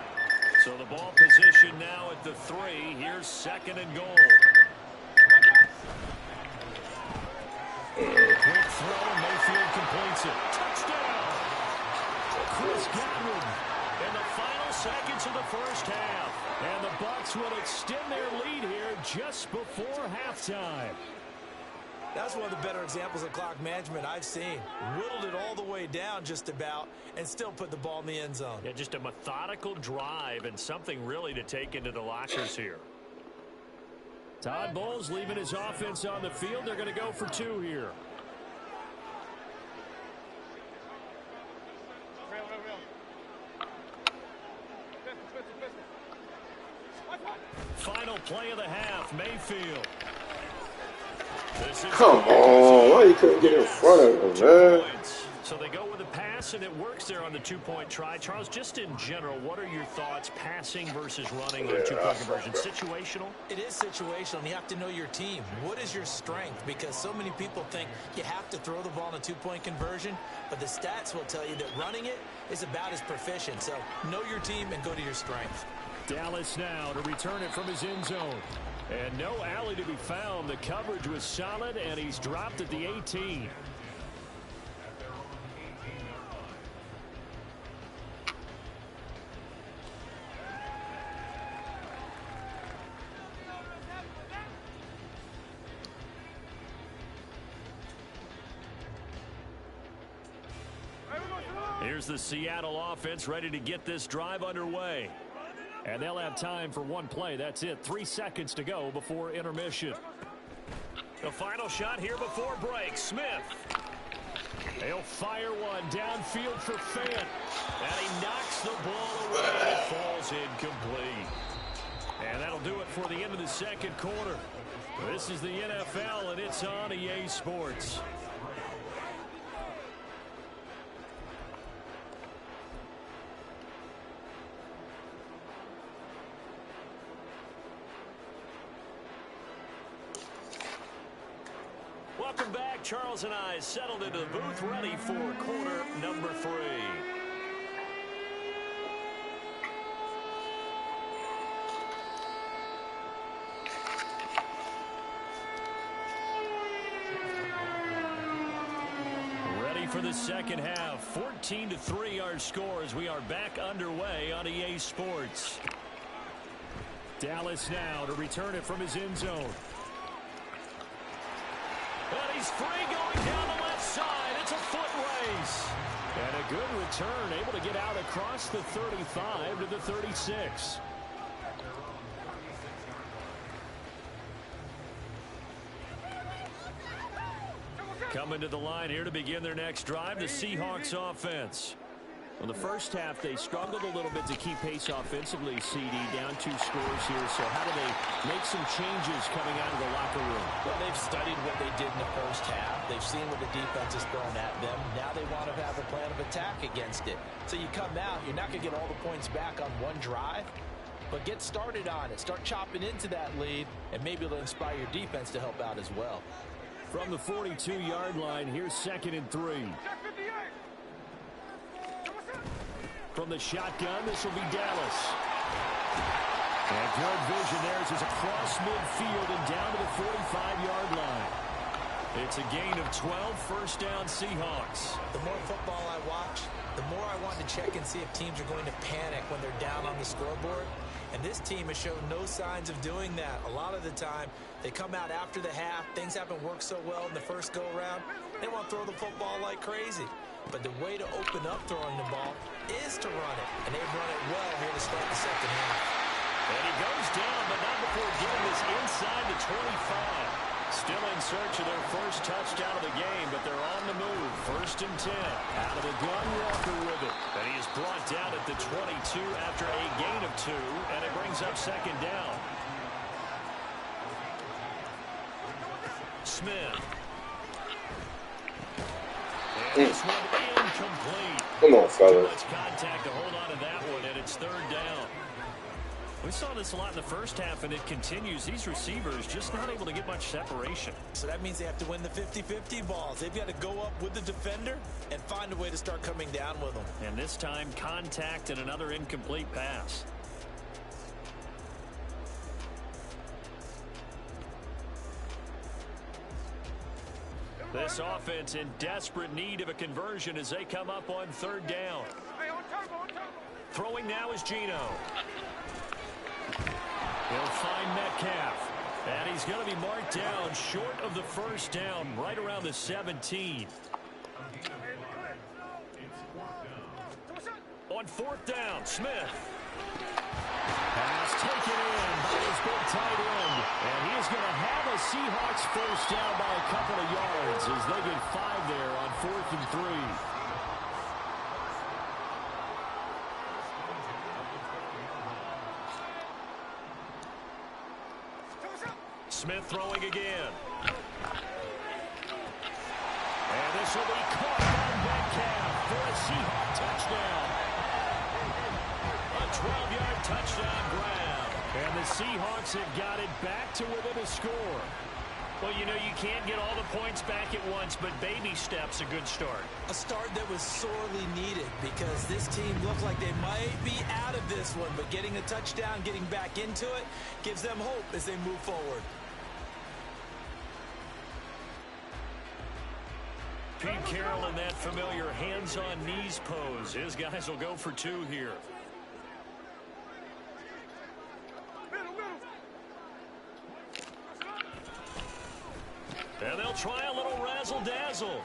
So the ball position now at the 3. Here's 2nd and goal. Quick throw. Mayfield completes it. Touchdown. Chris Godwin in the final seconds of the 1st half. And the Bucs will extend their lead here just before halftime. That's one of the better examples of clock management I've seen. Whittled it all the way down just about and still put the ball in the end zone. Yeah, just a methodical drive and something really to take into the lockers here. Todd Bowles leaving his offense on the field. They're going to go for 2 here. final play of the half, Mayfield. Come on, why you couldn't get in front of him, man? So they go with a pass, and it works there on the two-point try. Charles, just in general, what are your thoughts passing versus running on two-point conversion? Situational? It is situational, and you have to know your team. What is your strength? Because so many people think you have to throw the ball in a two-point conversion, but the stats will tell you that running it is about as proficient. So know your team and go to your strength. Dallas now to return it from his end zone. And no alley to be found. The coverage was solid, and he's dropped at the 18. Here's the Seattle offense ready to get this drive underway. And they'll have time for one play. That's it. 3 seconds to go before intermission. The final shot here before break. Smith. He'll fire one downfield for Fant. And he knocks the ball away. It falls incomplete. And that'll do it for the end of the second quarter. This is the NFL, and it's on EA Sports. Welcome back. Charles and I settled into the booth, ready for quarter number 3. Ready for the second half. 14-3 our score as we are back underway on EA Sports. Dallas now to return it from his end zone. And he's free going down the left side. It's a foot race. And a good return, able to get out across the 35 to the 36. Coming to the line here to begin their next drive, the Seahawks offense. In the first half, they struggled a little bit to keep pace offensively, CD, down 2 scores here. So how do they make some changes coming out of the locker room? Well, they've studied what they did in the first half. They've seen what the defense is throwing at them. Now they want to have a plan of attack against it. So you come out, you're not going to get all the points back on one drive, but get started on it. Start chopping into that lead, and maybe it'll inspire your defense to help out as well. From the 42-yard line, here's 2nd and 3. From the shotgun, this will be Dallas. And good vision there as it's across midfield and down to the 45-yard line. It's a gain of 12, first down Seahawks. The more football I watch, the more I want to check and see if teams are going to panic when they're down on the scoreboard. And this team has shown no signs of doing that. A lot of the time, they come out after the half. Things haven't worked so well in the first go-around. They want to throw the football like crazy. But the way to open up throwing the ball is to run it. And they've run it well here to start the second half. And he goes down, but not before getting this inside the 25. Still in search of their first touchdown of the game, but they're on the move. 1st and 10. Out of the gun, Walker with it. And he is brought down at the 22 after a gain of 2, and it brings up 2nd down. Smith. And this one incomplete. Come on, fellas. Too much contact to hold on to that one, and it's 3rd down. We saw this a lot in the first half, and it continues. These receivers just not able to get much separation. So that means they have to win the 50-50 balls. They've got to go up with the defender and find a way to start coming down with them. And this time, contact and another incomplete pass. This offense in desperate need of a conversion as they come up on 3rd down. Throwing now is Geno. He'll find Metcalf. And he's going to be marked down short of the first down, right around the 17. On 4th down, Smith. Pass taken in by his big tight end. And he is going to have a Seahawks first down by a couple of yards as they get 5 there on 4th and 3. Smith throwing again. And this will be caught by Metcalf for a Seahawk touchdown. A 12-yard touchdown grab. And the Seahawks have got it back to within a score. Well, you know, you can't get all the points back at once, but baby steps, a good start. A start that was sorely needed because this team looked like they might be out of this one, but getting a touchdown, getting back into it, gives them hope as they move forward. Pete Carroll in that familiar hands-on knees pose. His guys will go for 2 here. And they'll try a little razzle-dazzle.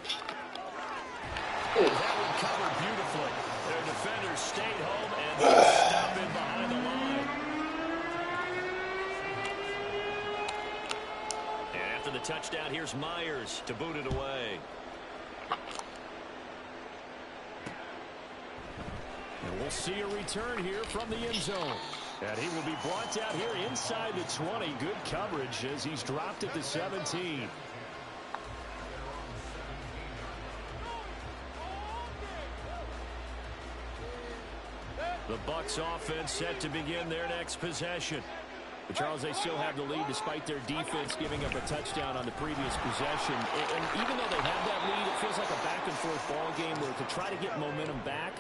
And that one covered beautifully. Their defenders stayed home and they'll stop in behind the line. And after the touchdown, here's Myers to boot it away. And we'll see a return here from the end zone. And he will be brought down here inside the 20. Good coverage as he's dropped at the 17. The Bucs offense set to begin their next possession. But Charles, they still have the lead despite their defense giving up a touchdown on the previous possession. And even though they have that lead, it feels like a back-and-forth ball game where to try to get momentum back,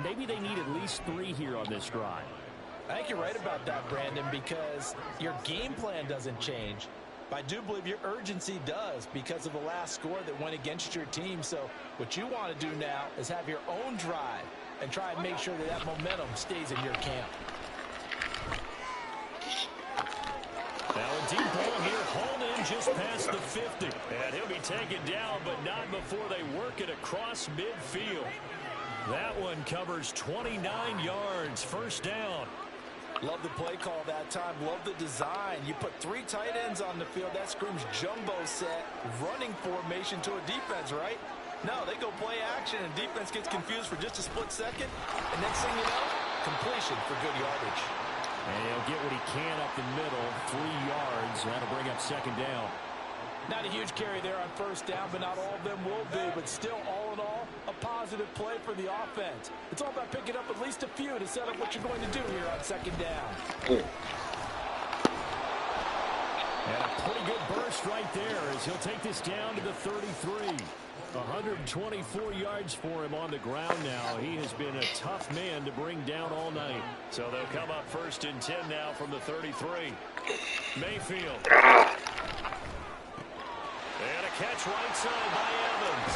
maybe they need at least 3 here on this drive. I think you're right about that, Brandon, because your game plan doesn't change. But I do believe your urgency does because of the last score that went against your team. So what you want to do now is have your own drive and try and make sure that that momentum stays in your camp. Now a deep ball here, hauled in just past the 50. And he'll be taken down, but not before they work it across midfield. That one covers 29 yards, first down. Love the play call that time. Love the design. You put 3 tight ends on the field. That screams jumbo set, running formation to a defense, right? No, they go play action, and defense gets confused for just a split second. And next thing you know, completion for good yardage. And he'll get what he can up the middle, 3 yards. That'll bring up second down. Not a huge carry there on first down, but not all of them will be. But still, all in all, a positive play for the offense. It's all about picking up at least a few to set up what you're going to do here on second down. And a pretty good burst right there as he'll take this down to the 33. 124 yards for him on the ground now. He has been a tough man to bring down all night. So they'll come up first and 10 now from the 33. Mayfield. And a catch right side by Evans.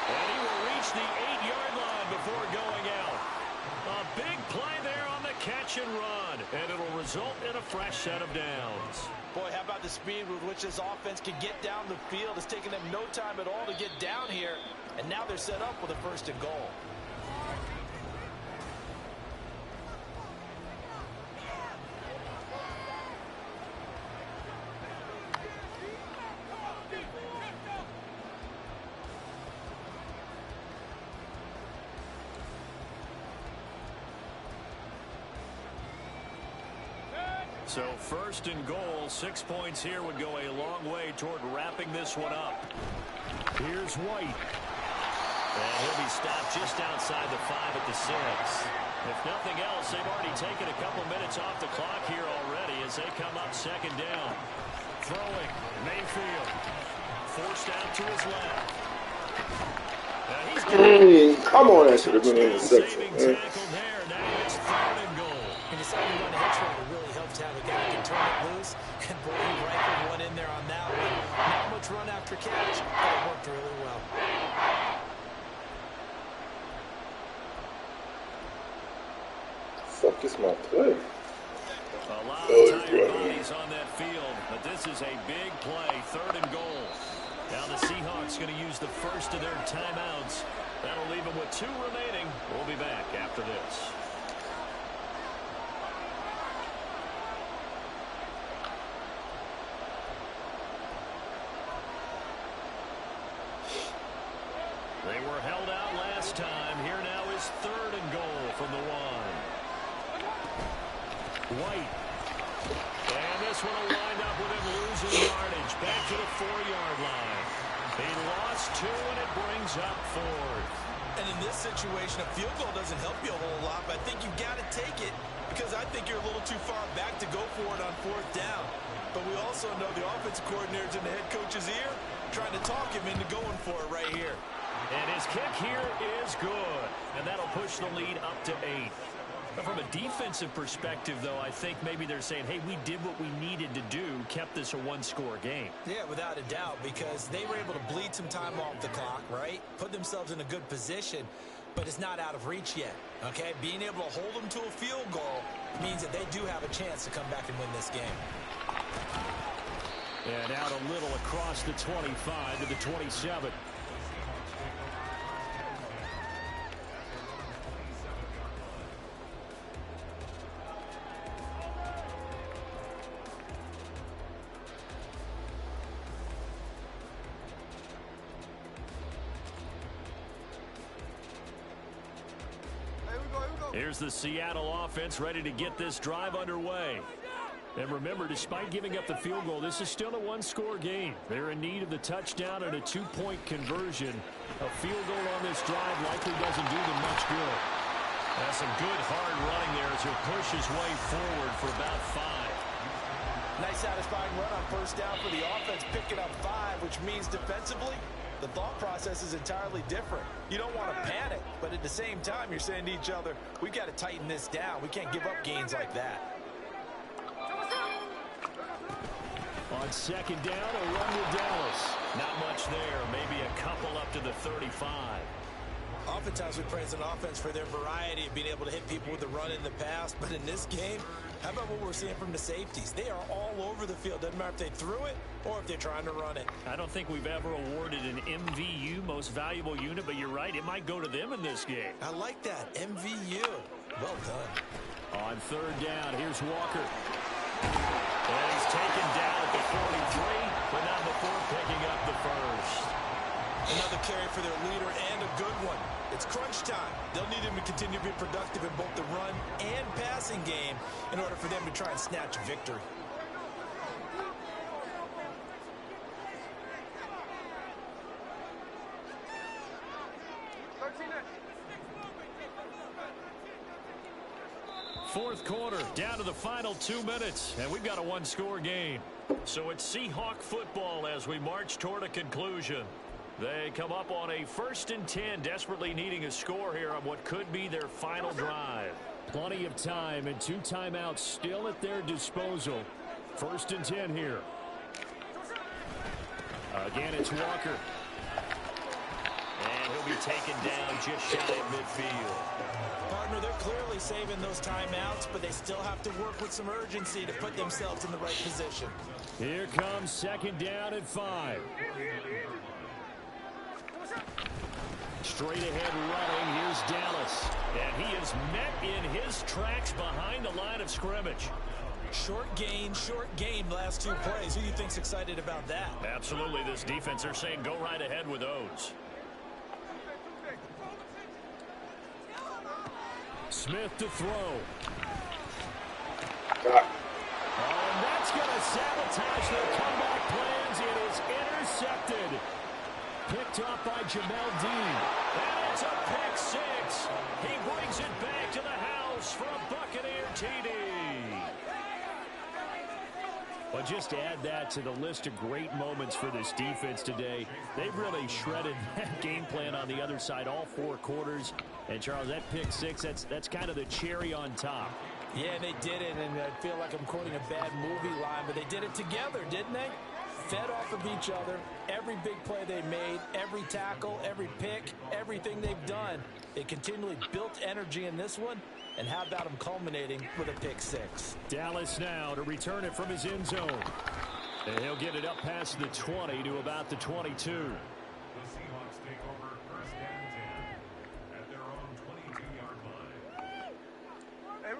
And he will reach the 8-yard line before going out. A big play there on the catch and run. And it'll result in a fresh set of downs. Boy, how about the speed with which this offense can get down the field? It's taken them no time at all to get down here. And now they're set up with a first and goal. So first and goal, 6 points here would go a long way toward wrapping this one up. Here's White. And he'll be stopped just outside the 5 at the 6. If nothing else, they've already taken a couple minutes off the clock here already as they come up second down. Throwing, Mayfield. Forced out to his left. Now he's come on, that should have been an interception. tackle there. Now it's third and goal. And deciding to run a hitch route really helps to have a guy who can turn it loose. And boy, he rifled one in there on that one. Not much run after catch, but it worked really well. Fuck is my play? A lot of tired bodies on that field, but this is a big play, third and goal. Now the Seahawks going to use the first of their timeouts. That'll leave them with 2 remaining. We'll be back after this. They were held out last time. Here now is third and goal from the 1. White. And this one will wind up with him losing yardage. Back to the 4-yard line. He lost 2, and it brings up 4th. And in this situation, a field goal doesn't help you a whole lot, but I think you've got to take it because I think you're a little too far back to go for it on 4th down. But we also know the offensive coordinator's in the head coach's ear, trying to talk him into going for it right here. And his kick here is good, and that'll push the lead up to 8. But from a defensive perspective, though, I think maybe they're saying, hey, we did what we needed to do, kept this a 1-score game. Yeah, without a doubt, because they were able to bleed some time off the clock, right? Put themselves in a good position, but it's not out of reach yet, okay? Being able to hold them to a field goal means that they do have a chance to come back and win this game. And out a little across the 25 to the 27. Here's the Seattle offense ready to get this drive underway. And remember, despite giving up the field goal, this is still a 1-score game. They're in need of the touchdown and a 2-point conversion. A field goal on this drive likely doesn't do them much good. That's some good hard running there as he'll push his way forward for about 5. Nice satisfying run on 1st down for the offense, picking up 5, which means defensively, the thought process is entirely different. You don't want to panic, but at the same time, you're saying to each other, we've got to tighten this down. We can't give up gains like that. On 2nd down, a run with Dallas. Not much there, maybe a couple up to the 35. Oftentimes we praise an offense for their variety of being able to hit people with the run in the past, but in this game, how about what we're seeing from the safeties? They are all over the field. Doesn't matter if they threw it or if they're trying to run it. I don't think we've ever awarded an MVU, most valuable unit, but you're right, it might go to them in this game. I like that, MVU. Well done. On 3rd down, here's Walker. And he's taken down at the 43, but not before picking up the 1st. Another carry for their leader and a good one. It's crunch time. They'll need him to continue to be productive in both the run and passing game in order for them to try and snatch a victory. Fourth quarter, down to the final 2 minutes, and we've got a 1-score game. So it's Seahawk football as we march toward a conclusion. They come up on a 1st and 10, desperately needing a score here on what could be their final drive. Plenty of time and 2 timeouts still at their disposal. 1st and 10 here. Again, it's Walker. And he'll be taken down just shy of midfield. Partner, they're clearly saving those timeouts, but they still have to work with some urgency to put themselves in the right position. Here comes 2nd down and 5. Straight ahead running, here's Dallas. And he is met in his tracks behind the line of scrimmage. Short gain last 2 plays. Who do you think's excited about that? Absolutely, this defense, they're saying go right ahead with those. Smith to throw. And that's going to sabotage their comeback plans. It is intercepted. Picked up by Jamel Dean. And it's a pick 6. He brings it back to the house for a Buccaneer TD. But just add that to the list of great moments for this defense today. They've really shredded that game plan on the other side all 4 quarters. And, Charles, that pick 6, that's kind of the cherry on top. Yeah, they did it, and I feel like I'm quoting a bad movie line, but they did it together, didn't they? Fed off of each other, every big play they made, every tackle, every pick, everything they've done. They continually built energy in this one, and how about them culminating with a pick 6? Dallas now to return it from his end zone. And he'll get it up past the 20 to about the 22.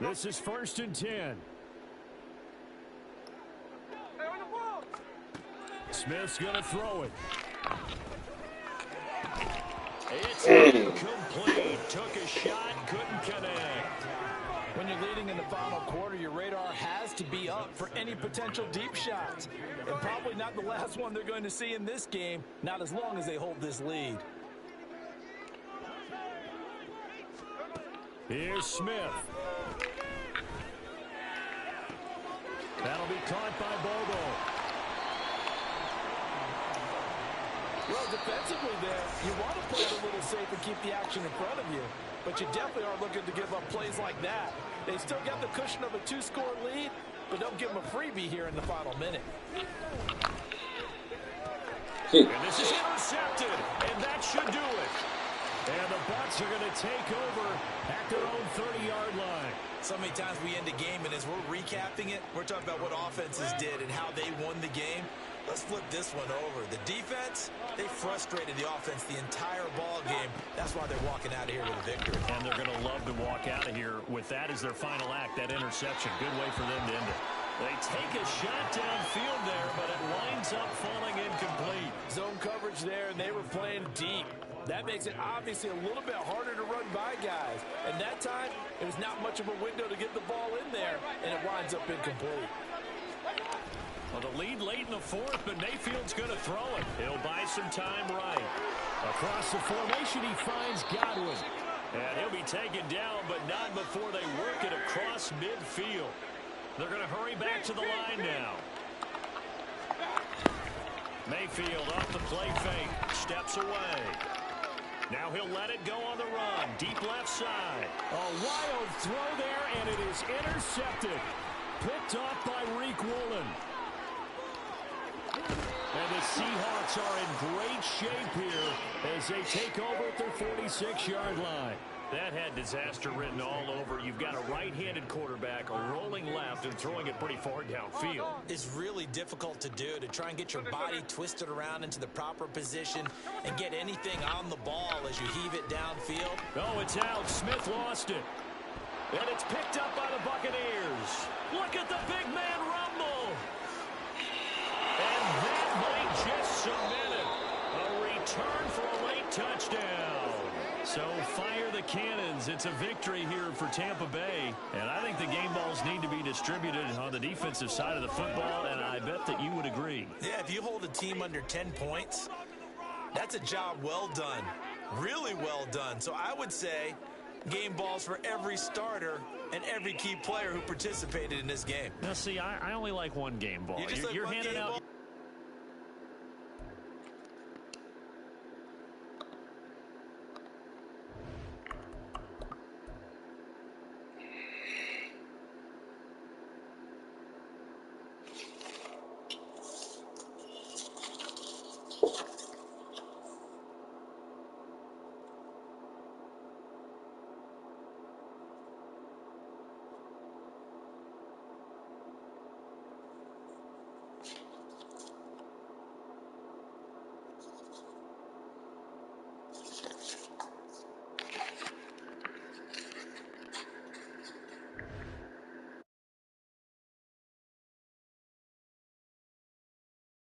This is 1st and 10. Smith's going to throw it. It's incomplete. Took a shot, couldn't connect. When you're leading in the final quarter, your radar has to be up for any potential deep shots. And probably not the last one they're going to see in this game, not as long as they hold this lead. Here's Smith. That'll be caught by Bogle. Well, defensively there, you want to play it a little safe and keep the action in front of you. But you definitely aren't looking to give up plays like that. They still got the cushion of a 2-score lead, but don't give them a freebie here in the final minute. And this is intercepted, and that should do it. And the Bucs are going to take over at their own 30-yard line. So many times we end a game, and as we're recapping it, we're talking about what offenses did and how they won the game. Let's flip this one over. The defense, they frustrated the offense the entire ball game. That's why they're walking out of here with a victory. And they're going to love to walk out of here with that as their final act, that interception. Good way for them to end it. They take a shot downfield there, but it winds up falling incomplete. Zone coverage there, and they were playing deep. That makes it obviously a little bit harder to run by guys. And that time, it was not much of a window to get the ball in there, and it winds up incomplete. Well, the lead late in the fourth, but Mayfield's going to throw it. He'll buy some time right. Across the formation, he finds Godwin. And he'll be taken down, but not before they work it across midfield. They're going to hurry back to the line now. Mayfield off the play fake. Steps away. Now he'll let it go on the run. Deep left side. A wild throw there, and it is intercepted. Picked off by Reek Woolen. And the Seahawks are in great shape here as they take over at their 46-yard line. That had disaster written all over. You've got a right-handed quarterback, a rolling left, and throwing it pretty far downfield. It's really difficult to do, to try and get your body twisted around into the proper position and get anything on the ball as you heave it downfield. Oh, it's out. Smith lost it. And it's picked up by the Buccaneers. Look at the big man rumble. And that might just cement it. A return for a late touchdown. So fire the cannons. It's a victory here for Tampa Bay. And I think the game balls need to be distributed on the defensive side of the football, and I bet that you would agree. Yeah, if you hold a team under 10 points, that's a job well done. Really well done. So I would say game balls for every starter and every key player who participated in this game. Now, see, I only like one game ball. You just like You're one handing game out ball?